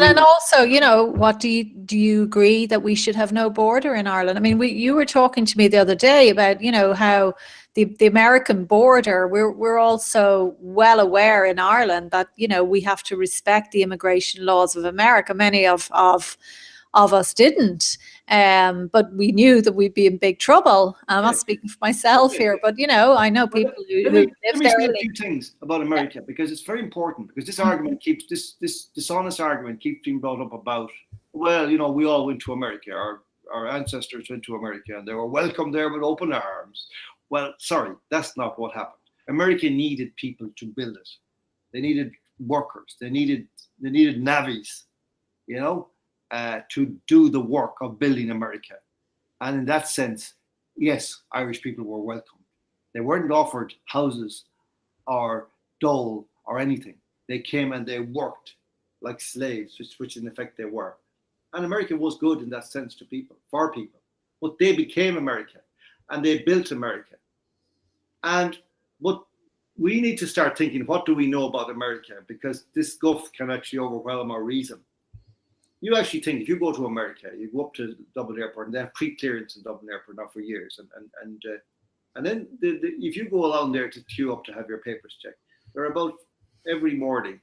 And also, what do you agree that we should have no border in Ireland? I mean, you were talking to me the other day about, how the American border, we're also well aware in Ireland that, we have to respect the immigration laws of America. Many of us didn't. But we knew that we'd be in big trouble. I'm not speaking for myself here, but I know people who live there. Let me say a few things about America, because it's very important. Because this argument keeps this dishonest argument keeps being brought up about, well, we all went to America. Our ancestors went to America and they were welcomed there with open arms. Well, sorry, that's not what happened. America needed people to build it. They needed workers. They needed navvies. To do the work of building America. And in that sense, yes, Irish people were welcome. They weren't offered houses or dole or anything. They came and they worked like slaves, which in effect they were. And America was good in that sense for people. But they became America and they built America. But we need to start thinking, what do we know about America? Because this guff can actually overwhelm our reason. You actually think, if you go to America, you go up to Dublin Airport, and they have pre-clearance in Dublin Airport now for years, and then if you go along there to queue up to have your papers checked, there are about every morning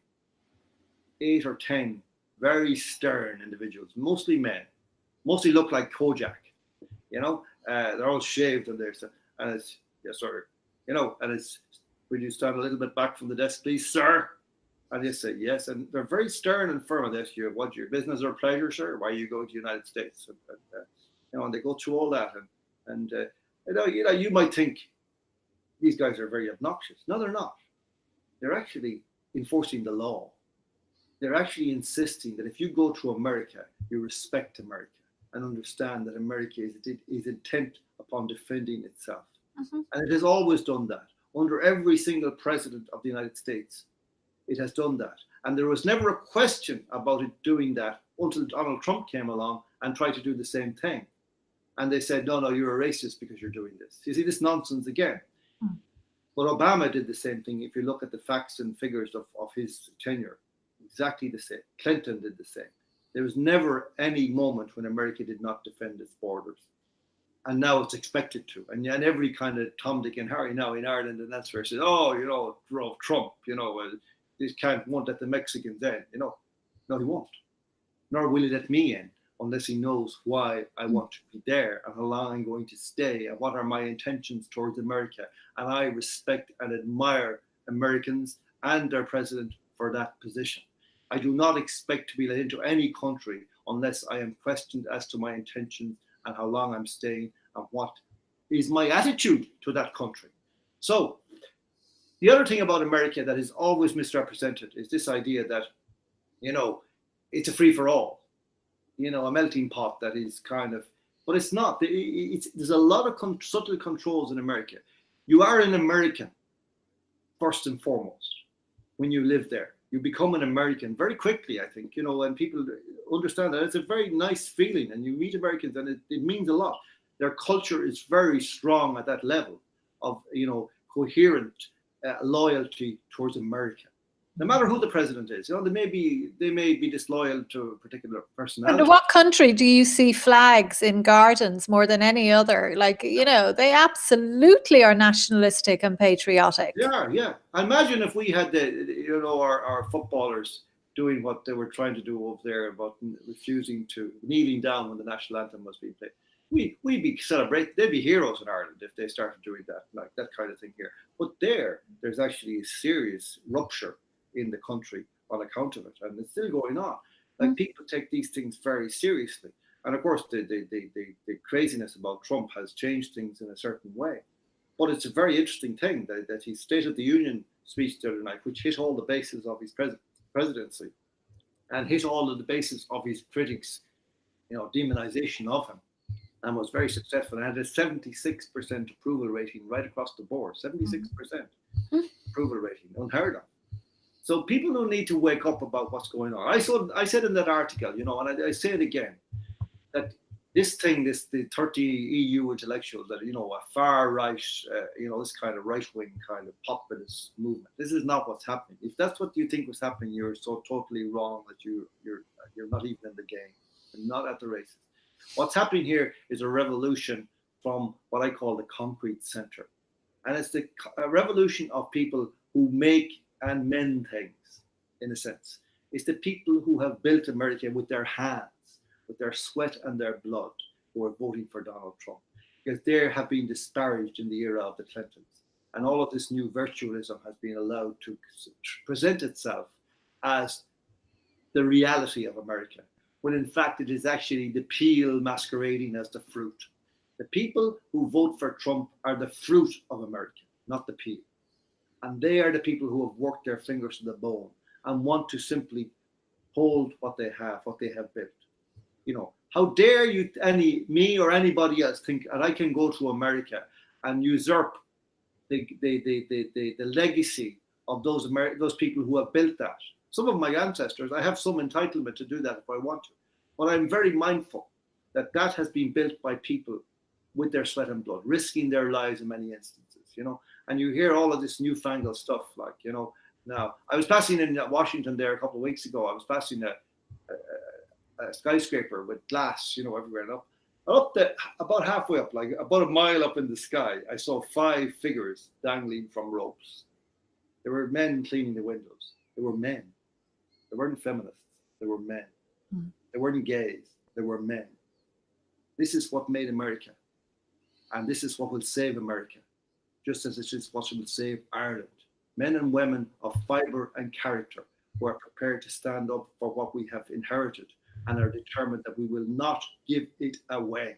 8 or 10 very stern individuals, mostly men, mostly look like Kojak, they're all shaved and it's yes sir, and it's, will you stand a little bit back from the desk, please, sir? And they say yes, and they're very stern and firm. And they ask you, what's your business or pleasure, sir? Why are you going to the United States? And they go through all that. And you might think these guys are very obnoxious. No, they're not. They're actually enforcing the law. They're actually insisting that if you go to America, you respect America and understand that America is intent upon defending itself. And it has always done that. Under every single president of the United States, it has done that. And there was never a question about it doing that until Donald Trump came along and tried to do the same thing. And they said, no, you're a racist because you're doing this. You see this nonsense again. But Obama did the same thing. If you look at the facts and figures of his tenure, exactly the same. Clinton did the same. There was never any moment when America did not defend its borders. And now it's expected to. And every kind of Tom, Dick, and Harry now in Ireland and elsewhere says, Trump, this won't let the Mexicans in, No, he won't. Nor will he let me in unless he knows why I want to be there and how long I'm going to stay and what are my intentions towards America. And I respect and admire Americans and their president for that position. I do not expect to be let into any country unless I am questioned as to my intentions and how long I'm staying and what is my attitude to that country. So the other thing about America that is always misrepresented is this idea that, it's a free for all, a melting pot that is kind of, but it's not. There's a lot of subtle controls in America. You are an American first and foremost when you live there. You become an American very quickly, I think, and people understand that. It's a very nice feeling, and you meet Americans, and it means a lot. Their culture is very strong at that level of, coherent loyalty towards America. No matter who the president is, they may be disloyal to a particular personality. And what country do you see flags in gardens more than any other? Like, they absolutely are nationalistic and patriotic. Yeah. Imagine if we had our footballers doing what they were trying to do over there about kneeling down when the national anthem was being played. We'd be celebrated. They'd be heroes in Ireland if they started doing that, like that kind of thing here. But there's actually a serious rupture in the country on account of it, and it's still going on. Like, people take these things very seriously, and of course the craziness about Trump has changed things in a certain way. But it's a very interesting thing that his State of the Union speech the other night, which hit all the bases of his presidency, and hit all of the bases of his critics, demonization of him, and was very successful, and had a 76% approval rating right across the board. 76% approval rating, unheard of. So people don't need to wake up about what's going on. I said in that article, and I say it again, that the 30 EU intellectuals that, a far right, this kind of right-wing kind of populist movement, this is not what's happening. If that's what you think was happening, you're so totally wrong that you're not even in the game. You're not at the races. What's happening here is a revolution from what I call the concrete center. And it's a revolution of people who make and mend things, in a sense. It's the people who have built America with their hands, with their sweat and their blood, who are voting for Donald Trump, because they have been disparaged in the era of the Clintons. And all of this new virtualism has been allowed to present itself as the reality of America, when in fact it is actually the peel masquerading as the fruit. The people who vote for Trump are the fruit of America, not the peel. And they are the people who have worked their fingers to the bone and want to simply hold what they have built. How dare you, me or anybody else, think that I can go to America and usurp the legacy of those people who have built that. Some of my ancestors, I have some entitlement to do that if I want to. But I'm very mindful that has been built by people with their sweat and blood, risking their lives in many instances, And you hear all of this newfangled stuff, like, now I was passing in Washington there a couple of weeks ago. I was passing a skyscraper with glass, everywhere. And up about halfway up, like about a mile up in the sky, I saw 5 figures dangling from ropes. There were men cleaning the windows. They were men. They weren't feminists. They were men. They weren't gays. They were men. This is what made America. And this is what will save America, just as it is what will save Ireland. Men and women of fibre and character who are prepared to stand up for what we have inherited and are determined that we will not give it away.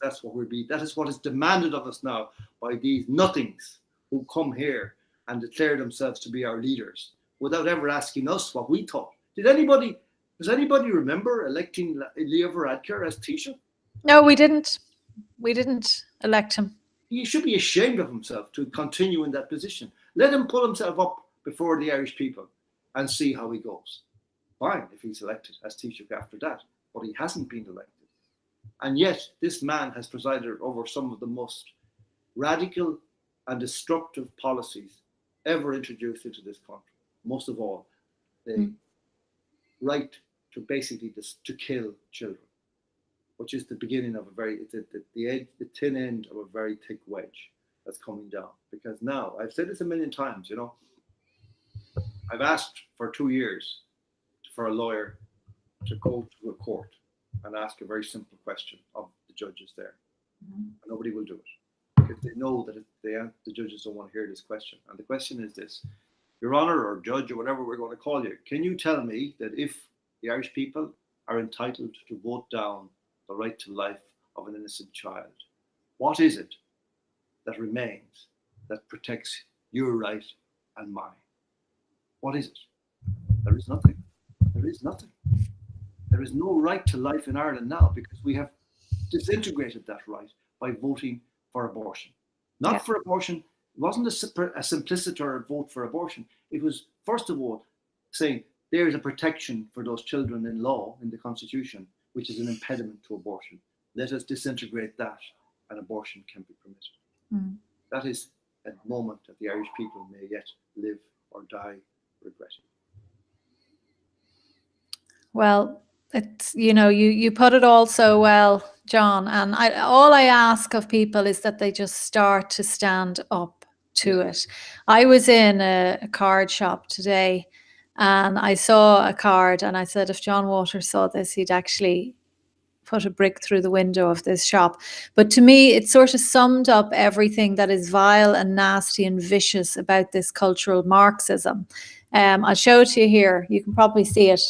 That's what that is what is demanded of us now by these nothings who come here and declare themselves to be our leaders without ever asking us what we thought. Does anybody remember electing Leo Varadkar as Taoiseach? No, we didn't. We didn't elect him. He should be ashamed of himself to continue in that position. Let him pull himself up before the Irish people and see how he goes. Fine, if he's elected as Taoiseach after that, but he hasn't been elected. And yet, this man has presided over some of the most radical and destructive policies ever introduced into this country. Most of all, the right to basically to kill children, which is the beginning of the thin end of a very thick wedge that's coming down. Because now, I've said this a million times, I've asked for 2 years for a lawyer to go to a court and ask a very simple question of the judges there. Nobody will do it because they know that the judges don't want to hear this question. And the question is this: Your Honor, or Judge, or whatever we're going to call you, can you tell me that if the Irish people are entitled to vote down the right to life of an innocent child, what is it that remains that protects your right and mine? What is it? There is nothing. There is nothing. There is no right to life in Ireland now because we have disintegrated that right by voting for abortion. Not for abortion. It wasn't a simpliciter vote for abortion. It was, first of all, saying there is a protection for those children in law, in the Constitution, which is an impediment to abortion. Let us disintegrate that and abortion can be permitted. That is a moment that the Irish people may yet live or die regretting. Well, it's, you put it all so well, John, and all I ask of people is that they just start to stand up to it. I was in a card shop today and I saw a card and I said, if John Waters saw this, he'd actually put a brick through the window of this shop. But to me, it sort of summed up everything that is vile and nasty and vicious about this cultural Marxism. I'll show it to you here. You can probably see it.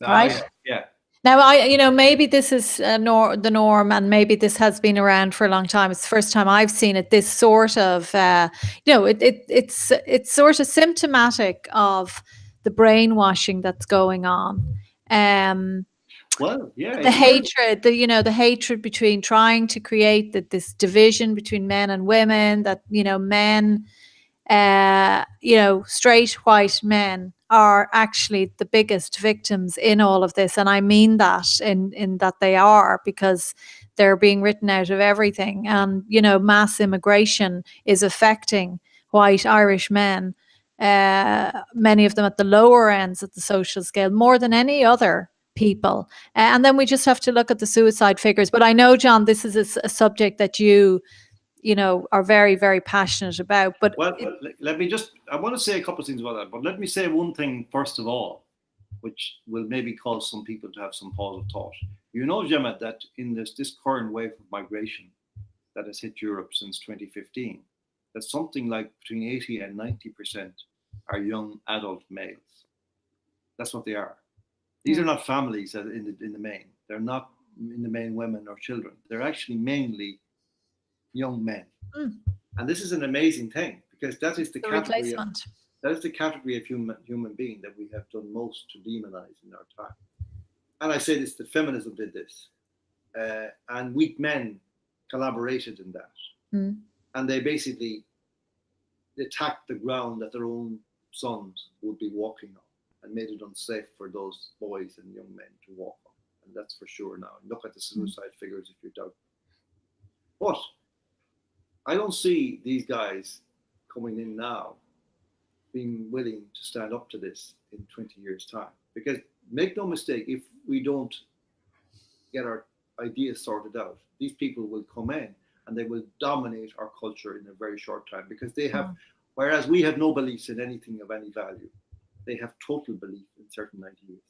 Right? Yeah. Now, maybe this is the norm, and maybe this has been around for a long time. It's the first time I've seen it. This sort of, it's sort of symptomatic of the brainwashing that's going on. Well, yeah. The hatred, the hatred between trying to create this division between men and women. That men, straight white men are actually the biggest victims in all of this. And I mean that in that they are, because they're being written out of everything. And, mass immigration is affecting white Irish men, many of them at the lower ends of the social scale, more than any other people. And then we just have to look at the suicide figures. But I know, John, this is a subject that you are very, very passionate about. But I want to say a couple of things about that, but let me say one thing first of all, which will maybe cause some people to have some pause of thought. Gemma, that in this current wave of migration that has hit Europe since 2015, that something like between 80 and 90% are young adult males. That's what they are. These are not families in the main. They're not in the main women or children. They're actually mainly young men. And this is an amazing thing, because that is the category of human being that we have done most to demonize in our time. And I say this, that feminism did this, and weak men collaborated in that. And they basically attacked the ground that their own sons would be walking on and made it unsafe for those boys and young men to walk on. And that's for sure now. Look at the suicide figures if you doubt. But I don't see these guys coming in now being willing to stand up to this in 20 years' time. Because make no mistake, if we don't get our ideas sorted out, these people will come in and they will dominate our culture in a very short time, because they have, whereas we have no beliefs in anything of any value, they have total belief in certain ideas,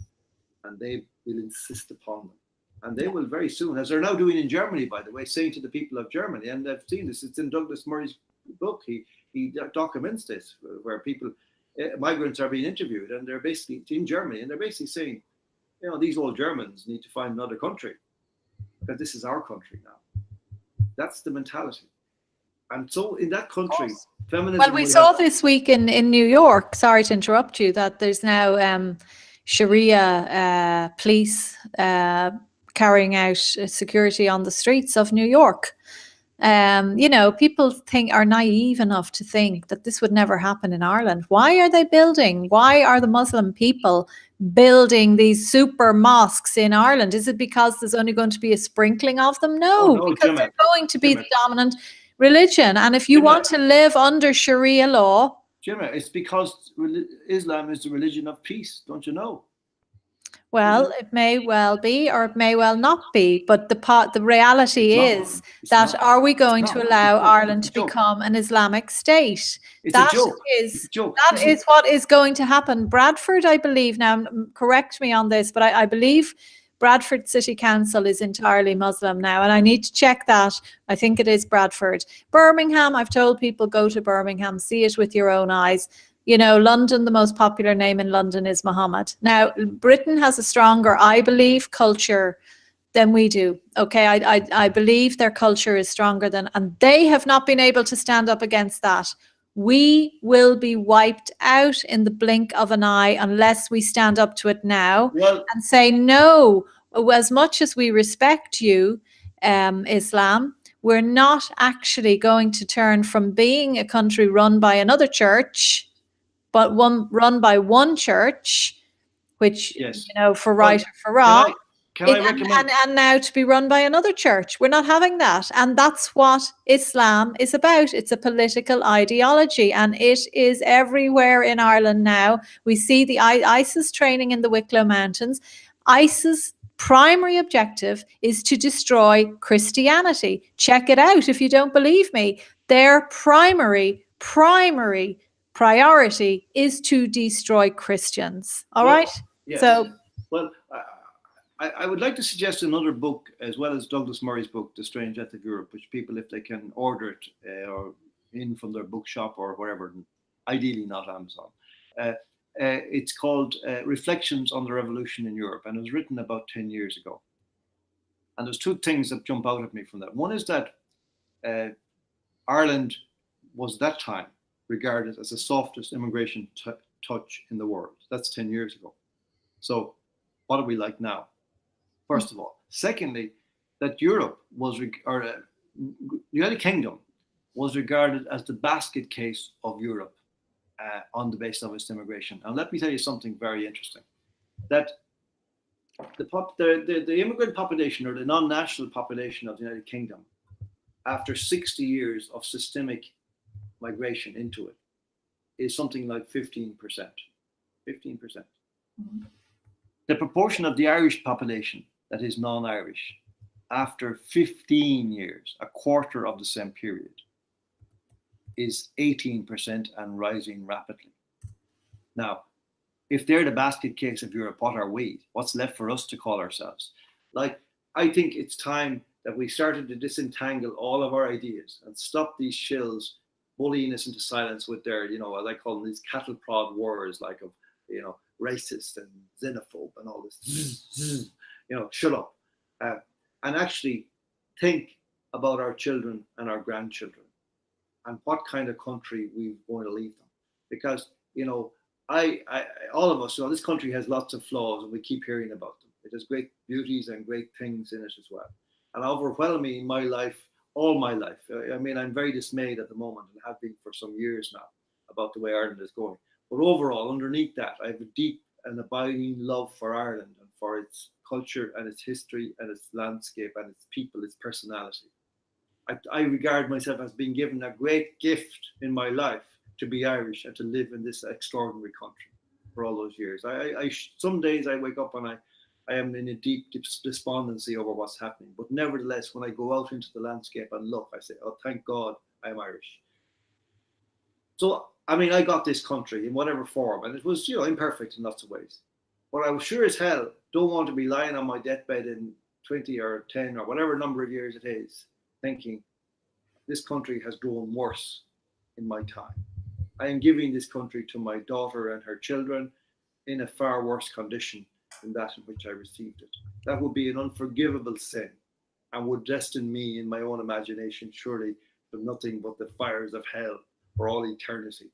and they will insist upon them. And they will very soon, as they're now doing in Germany, by the way, saying to the people of Germany, and I've seen this, it's in Douglas Murray's book, he documents this, where people, migrants are being interviewed, and they're basically in Germany, and they're basically saying, these old Germans need to find another country, because this is our country now. That's the mentality. And so in that country, feminism... Well, we saw this week in New York, sorry to interrupt you, that there's now Sharia police carrying out security on the streets of New York. People are naive enough to think that this would never happen in Ireland. Why are the Muslim people building these super mosques in Ireland? Is it because there's only going to be a sprinkling of them? No, because they're going to be the dominant religion. And if you want to live under Sharia law... Gemma, it's because Islam is the religion of peace, don't you know? Well, it may well be, or it may well not be. But the reality is that are we going to allow Ireland to become an Islamic state? That is what is going to happen. Bradford, I believe, now correct me on this, but I believe Bradford City Council is entirely Muslim now, and I need to check that. I think it is Bradford. Birmingham, I've told people, go to Birmingham, see it with your own eyes. You know, London, the most popular name in London is Muhammad. Now, Britain has a stronger, I believe, culture than we do. Okay, I believe their culture is stronger than, and they have not been able to stand up against that. We will be wiped out in the blink of an eye unless we stand up to it now and say, no, as much as we respect you, Islam, we're not actually going to turn from being a country run by another church, but one run by one church, which, you know, for right or for wrong, can I recommend? And now to be run by another church. We're not having that. And that's what Islam is about. It's a political ideology, and it is everywhere in Ireland now. We see the ISIS training in the Wicklow Mountains. ISIS' primary objective is to destroy Christianity. Check it out if you don't believe me. Their primary priority is to destroy Christians. All right. Yes. So, I would like to suggest another book as well as Douglas Murray's book, The Strange Death of Europe, which people, if they can order it or in from their bookshop or wherever, ideally not Amazon. It's called Reflections on the Revolution in Europe, and it was written about 10 years ago. And there's two things that jump out at me from that. One is that Ireland was that time regarded as the softest immigration touch in the world. That's 10 years ago. So what are we like now? First of all. Secondly, that Europe was, or the United Kingdom was regarded as the basket case of Europe on the basis of its immigration. And let me tell you something very interesting. That the immigrant population, or the non-national population of the United Kingdom, after 60 years of systemic migration into it, is something like 15%. 15%. Mm-hmm. The proportion of the Irish population that is non-Irish, after 15 years, a quarter of the same period, is 18% and rising rapidly. Now, if they're the basket case of Europe, what are we? What's left for us to call ourselves? Like, I think it's time that we started to disentangle all of our ideas and stop these shills bullying us into silence with their, you know, as I call them, these cattle prod words, like of, you know, racist and xenophobe and all this, you know, shut up. And actually think about our children and our grandchildren and what kind of country we're going to leave them. Because, you know, all of us, you know, this country has lots of flaws and we keep hearing about them. It has great beauties and great things in it as well. And overwhelmingly in my life, all my life, I mean, I'm very dismayed at the moment and have been for some years now about the way Ireland is going. But overall, underneath that, I have a deep and abiding love for Ireland and for its culture and its history and its landscape and its people, its personality. I regard myself as being given a great gift in my life to be Irish and to live in this extraordinary country for all those years. Some days I wake up and I am in a deep despondency over what's happening. But nevertheless, when I go out into the landscape and look, I say, oh, thank God I'm Irish. So, I mean, I got this country in whatever form, and it was, you know, imperfect in lots of ways. But I was sure as hell don't want to be lying on my deathbed in 20 or 10 or whatever number of years it is, thinking this country has grown worse in my time. I am giving this country to my daughter and her children in a far worse condition than that in which I received it. That would be an unforgivable sin and would destine me in my own imagination surely to nothing but the fires of hell for all eternity,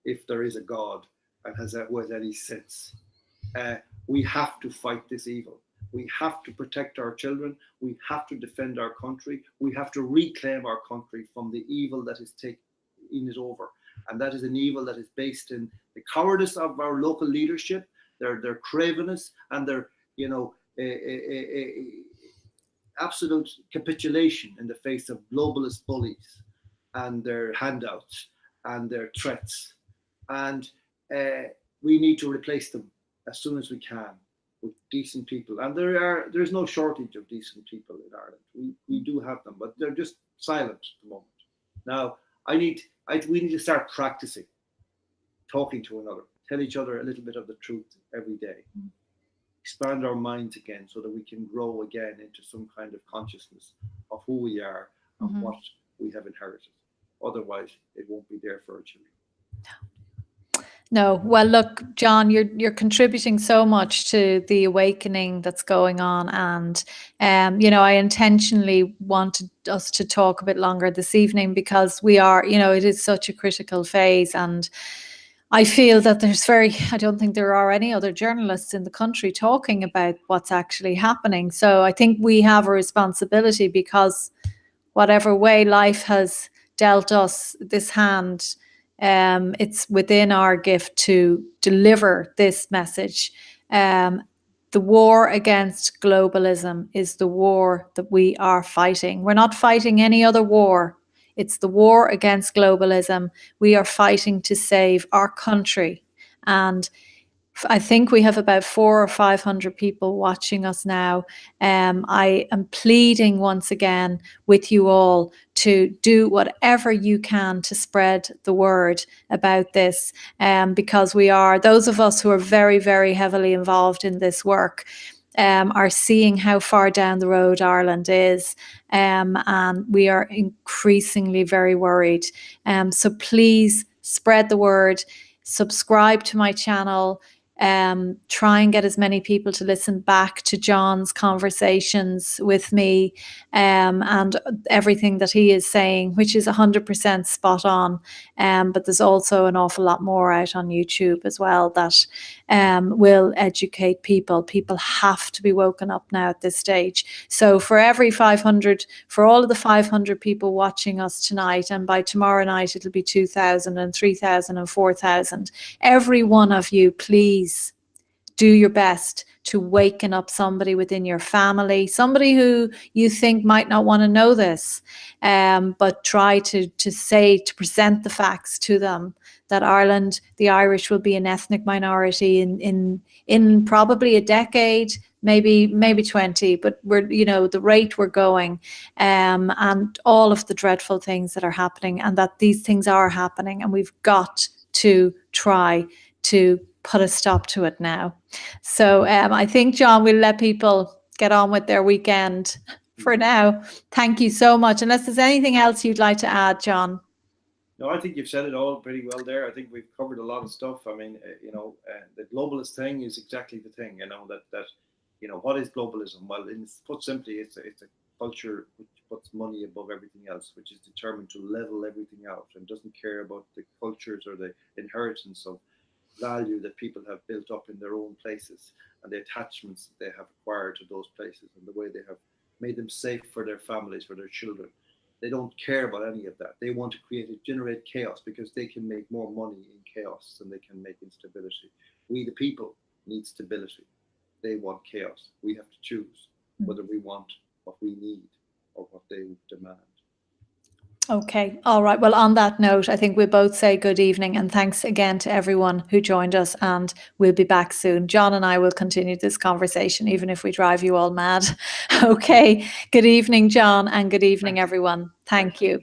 if there is a God and has any sense. We have to fight this evil. We have to protect our children. We have to defend our country. We have to reclaim our country from the evil that is taking it over. And that is an evil that is based in the cowardice of our local leadership, their cravenness, and their, you know, absolute capitulation in the face of globalist bullies and their handouts and their threats. And we need to replace them as soon as we can. with decent people, and there's no shortage of decent people in Ireland. We do have them, but they're just silent at the moment. Now, we need to start practicing talking to another, tell each other a little bit of the truth every day, expand our minds again so that we can grow again into some kind of consciousness of who we are and what we have inherited. Otherwise, it won't be there for our children. No, well, look, John, you're contributing so much to the awakening that's going on, and I intentionally wanted us to talk a bit longer this evening because we are, it is such a critical phase, and I feel that I don't think there are any other journalists in the country talking about what's actually happening. So I think we have a responsibility because whatever way life has dealt us this hand, it's within our gift to deliver this message. The war against globalism is the war that we are fighting. We're not fighting any other war. It's the war against globalism. We are fighting to save our country. And I think we have about 400 or 500 people watching us now. I am pleading once again with you all to do whatever you can to spread the word about this, because those of us who are very, very heavily involved in this work are seeing how far down the road Ireland is, and we are increasingly very worried. So please spread the word, subscribe to my channel. Try and get as many people to listen back to John's conversations with me, and everything that he is saying, which is 100% spot on. But there's also an awful lot more out on YouTube as well that will educate people. People have to be woken up now at this stage. So for all of the 500 people watching us tonight, and by tomorrow night it'll be 2,000 and 3,000 and 4,000, every one of you, please do your best to waken up somebody within your family, somebody who you think might not want to know this, but try to present the facts to them that Ireland, the Irish, will be an ethnic minority in probably a decade, maybe 20, but we're, the rate we're going, and all of the dreadful things that are happening, and that these things are happening, and we've got to try to put a stop to it now. So I think, John, we'll let people get on with their weekend for now. Thank you so much. Unless there's anything else you'd like to add, John. No, I think you've said it all pretty well there. I think we've covered a lot of stuff. I mean, the globalist thing is exactly the thing. What is globalism? Well, put simply, it's a culture which puts money above everything else, which is determined to level everything out and doesn't care about the cultures or the inheritance of value that people have built up in their own places and the attachments that they have acquired to those places and the way they have made them safe for their families, for their children. They don't care about any of that. They want to generate chaos because they can make more money in chaos than they can make in stability. We, the people, need stability. They want chaos. We have to choose whether we want what we need or what they demand. Okay. All right. Well, on that note, I think we'll both say good evening, and thanks again to everyone who joined us, and we'll be back soon. John and I will continue this conversation, even if we drive you all mad. Okay. Good evening, John, and good evening, everyone. Thank you.